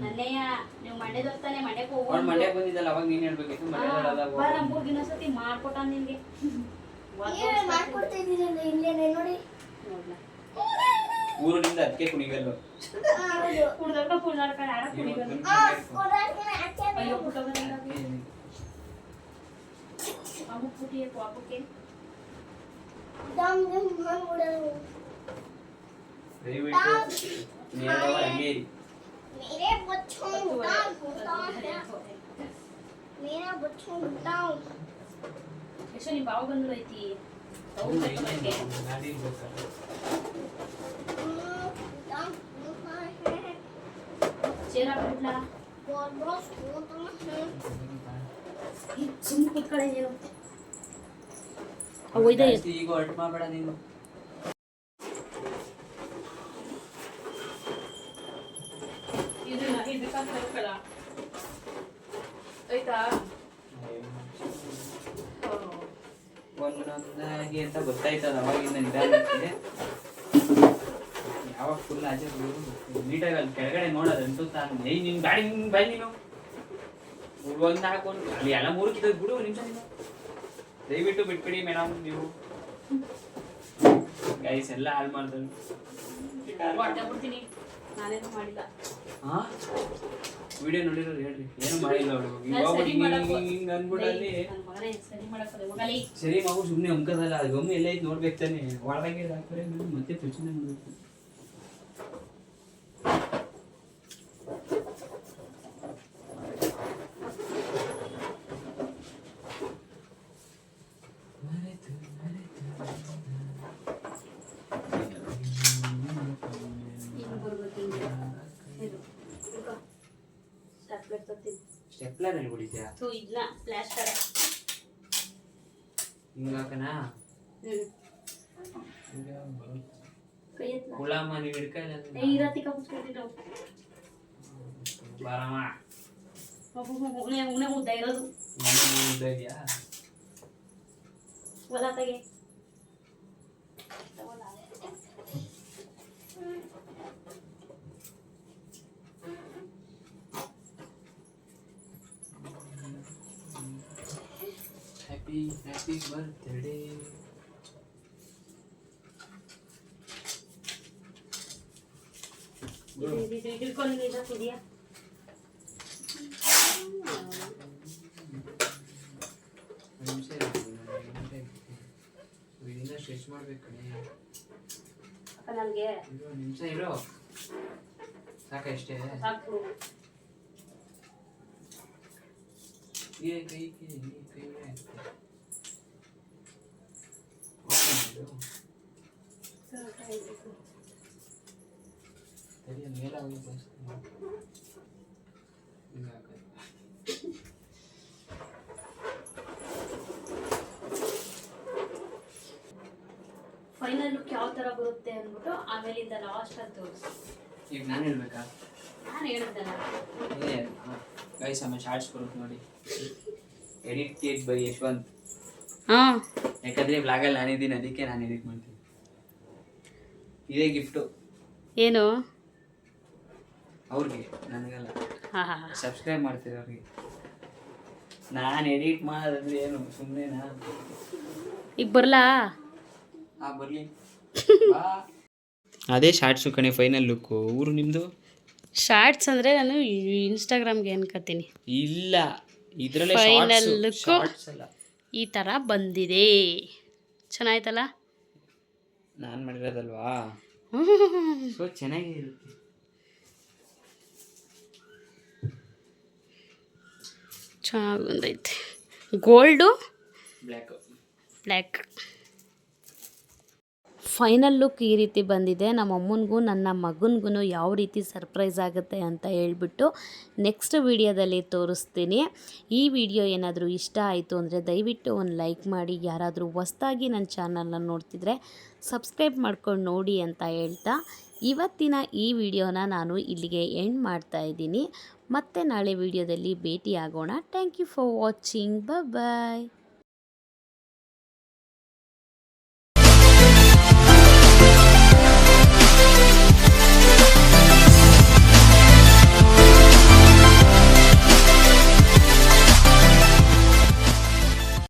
ನನ್ನೆಯ. ನೀವು ಮಂಡ್ಯದವ್ರ ತಾನೆ, ಮಂಡ್ಯಕ್ಕೆ ಹೋಗೋ. ಮಂಡ್ಯಕ್ಕೆ ಬಂದಿದ್ದಲ್ಲ, ಅವಾಗ ನೀನ್ ಹೇಳ್ಬೇಕಿತ್ತು. ನಮ್ಮ ಮೂರ್ಗಿನ ಸತಿ ಮಾಡ್ಕೊಟ್ಟ ನಿನ್ಗೆ. ಮಾಡ್ಕೊಡ್ತಾ ಇದ್ದೀರಲ್ಲ ಇಲ್ಲೇನೆ ನೋಡಿ. ಊರಿನಿಂದ ಅದಕ್ಕೆ ಕುಣಿಗಲ್ಲು. ಕುಡ್ದವ್ರ ಕುಡ್ದಾಡ್ಕೊಂಡು ಆಡ ಕುಣಿಗಲ್ಲು. ಅಯ್ಯೋ ಪುಟ್ಟ ಅಮುಕ್ ಪುಟ್ಟಿಯ ಪಾಪಕ್ಕೆ ದಯವಿಟ್ಟು ನೇರವ ಹಂಗೆ ಇರಿ. मेरे बच्चों होता है, मेरा बच्चों होता हूँ. ಎಷ್ಟು ನಿಮ್ಮ ಬಾವು ಬಂದ್ರು ಐತಿ ಗಾಡಿ ಇರ್ಬೇಕಲ್ಲ. ಚೇರ್ ಹಾಕ್ಬಿಟ್ಲಾ? बहुत होता है. ಸುಮ್ಮನೆ ಕುತ್ಕೊಳ್ಳೆ ನೀನು. ಒಯ್ದ ಈಗ ಹೊರಟು ಮಾಡಬೇಡ ನೀನು. ಆಯ್ತಾ? ಒಂದೊಂದಾಗಿ ಅಂತ ಗೊತ್ತಾಯ್ತದ ಅವಾಗಿಂದ ನಿಧಾನಕ್ಕೆ. ಯಾವಾಗ ಫುಲ್ ಆಚೆ ನೀಟಾಗಿ ಅಲ್ಲಿ ಕೆಳಗಡೆ ನೋಡೋದು ಅನ್ಸುತ್ತ. ನಿನ್ ಗಾಡಿ ಬೈ ನೀನು ಒಂದ್ ಹಾಕೊಂಡು ಅಲ್ಲಿ ಎಲ್ಲ ಮೂರಕ್ಕಿದ್ದು ಬಿಡು ನಿಮಿಷ. ನೀನು ದಯವಿಟ್ಟು ಬಿಟ್ಬಿಡಿ ಮೇಡಮ್. ನೀವು ಗೈಸ್ ಎಲ್ಲ ಹಾಳು ಮಾಡ್ತಾರೆ. ಬಿಡ್ತೀನಿ, ನಾನೇನು ಮಾಡಿಲ್ಲ. ಹಾ ವಿಡಿಯೋ ನೋಡಿರೋರು ಹೇಳ್ರಿ, ಏನು ಮಾಡಿಲ್ಲ ಅವಳು. ಹಿಂಗ ಅನ್ಬಿಟ್ಟಲ್ಲಿ ಸರಿ ಮಗು ಸುಮ್ಮನೆ ಅಂಕದಲ್ಲ. ಅದು ಒಮ್ಮೆ ಎಲ್ಲ ಐತೆ ನೋಡ್ಬೇಕು ತಾನೆ. ಒಳಗೆ ಹಾಕ್ತಾರೆ ಮತ್ತೆ ಪ್ರಶ್ನೆ ಮಾಡ್ಬೇಕು. ಸ್ಟೆಪ್ಲರ್ ಅಲ್ಲಿ ಹೊಡಿತೀಯಾ? ಇಲ್ಲ ಪ್ಲಾಸ್ಟರ್ ಹಿಂಗ ಹಾಕನಾ? ಕೈ ಎತ್ತಲ ಗುಲಾಮ ನೀವು ಹಿಡ್ಕಲ್ಲ ಇರತ್ತಿ ಕಪ್ಪಿಸ್ಕೊಟ್ಟಿದ್ದು ಬಾರಮ್ಮ. ಉಣೆ ಮುದ್ದ ಇರೋದು ಇದೆಯಾ? ಹೊಲ ತೆಗೆ. Happy birthday. ಹಿಡ್ಕೊಂಡು ನಿಲ್ಸಿದ್ಯಾ? ಸ್ಟ್ರೆಚ್ ಮಾಡ್ಬೇಕು ಕಣೆ. ನನಗೆ ಒಂದು ನಿಮಿಷ ಇರೋ ಸಾಕಷ್ಟೇ ಸಾಕು. ಕೈ ಕೈ ಕೈ ಮೇಲೆ ಫೈನಲ್ ಲುಕ್ ಯಾವ ಥರ ಬರುತ್ತೆ ಅಂದ್ಬಿಟ್ಟು ಆಮೇಲಿಂದ ಲಾಸ್ಟ್ ಅಂತ ತೋರಿಸಿ. ಈಗ ನಾನು ಹೇಳ್ಬೇಕಾ? ನಾನು ಹೇಳಿದ್ದಲ್ಲ ಗೈಸ್ ಆಮೇಲೆ ಶಾರ್ಟ್ಸ್ ಬರುತ್ತೆ ನೋಡಿ, ಎಡಿಟೆಡ್ ಬೈ ಯಶವಂತ್. ಹಾಂ, ಯಾಕಂದರೆ ಬ್ಲಾಗಲ್ಲಿ ನಾನಿದ್ದೀನಿ, ಅದಕ್ಕೆ ನಾನು ಎಡಿಟ್ ಮಾಡ್ತೀನಿ. ಇದೇ ಗಿಫ್ಟು ಏನು ಅವ್ರಿಗೆ, ನನಗಲ್ಲ. ಹಾಂ ಹಾಂ ಸಬ್ಸ್ಕ್ರೈಬ್ ಮಾಡ್ತೀವಿ ಅವ್ರಿಗೆ. ನಾನು ಎಡಿಟ್ ಮಾಡೋದಂದ್ರೆ ಏನು ಸುಮ್ಮನೆನಾ? ಈಗ ಬರಲಾ? ಹಾಂ ಬರಲಿ. ಅದೇ ಶಾರ್ಟ್ಸು ಕಣೆ ಫೈನಲ್ ಲುಕ್ಕು. ಊರು ನಿಮ್ಮದು? ಶಾರ್ಟ್ಸ್ ಅಂದರೆ ನಾನು ಇನ್ಸ್ಟಾಗ್ರಾಮ್ಗೆ ಅನ್ಕೋತೀನಿ. ಇಲ್ಲ, ಇದರಲ್ಲೇ ಫೈನಲ್ ಲುಕ್ಕು ಶಾರ್ಟ್ಸ್ ಅಲ್ಲ. ಈ ಥರ ಬಂದಿದೆ. ಚೆನ್ನಾಯ್ತಲ್ಲ? ನಾನು ಮಾಡಿರೋದಲ್ವಾ, ಸೊ ಚೆನ್ನಾಗೇ ಇರುತ್ತೆ. ಚೆನ್ನಾಗಿ ಬಂದೈತೆ. Gold black. ಫೈನಲ್ ಲುಕ್ ಈ ರೀತಿ ಬಂದಿದೆ. ನಮ್ಮ ಅಮ್ಮನಿಗೂ ನನ್ನ ಮಗನಿಗೂ ಯಾವ ರೀತಿ ಸರ್ಪ್ರೈಸ್ ಆಗುತ್ತೆ ಅಂತ ಹೇಳ್ಬಿಟ್ಟು ನೆಕ್ಸ್ಟ್ ವಿಡಿಯೋದಲ್ಲಿ ತೋರಿಸ್ತೀನಿ. ಈ ವಿಡಿಯೋ ಏನಾದರೂ ಇಷ್ಟ ಆಯಿತು ಅಂದರೆ ದಯವಿಟ್ಟು ಒಂದು ಲೈಕ್ ಮಾಡಿ. ಯಾರಾದರೂ ಹೊಸ್ದಾಗಿ ನನ್ನ ಚಾನಲ್ನ ನೋಡ್ತಿದ್ರೆ ಸಬ್ಸ್ಕ್ರೈಬ್ ಮಾಡ್ಕೊಂಡು ನೋಡಿ ಅಂತ ಹೇಳ್ತಾ ಇವತ್ತಿನ ಈ ವಿಡಿಯೋನ ನಾನು ಇಲ್ಲಿಗೆ ಎಂಡ್ ಮಾಡ್ತಾ ಇದ್ದೀನಿ. ಮತ್ತೆ ನಾಳೆ ವಿಡಿಯೋದಲ್ಲಿ ಭೇಟಿ ಆಗೋಣ. Thank you for watching. Bye.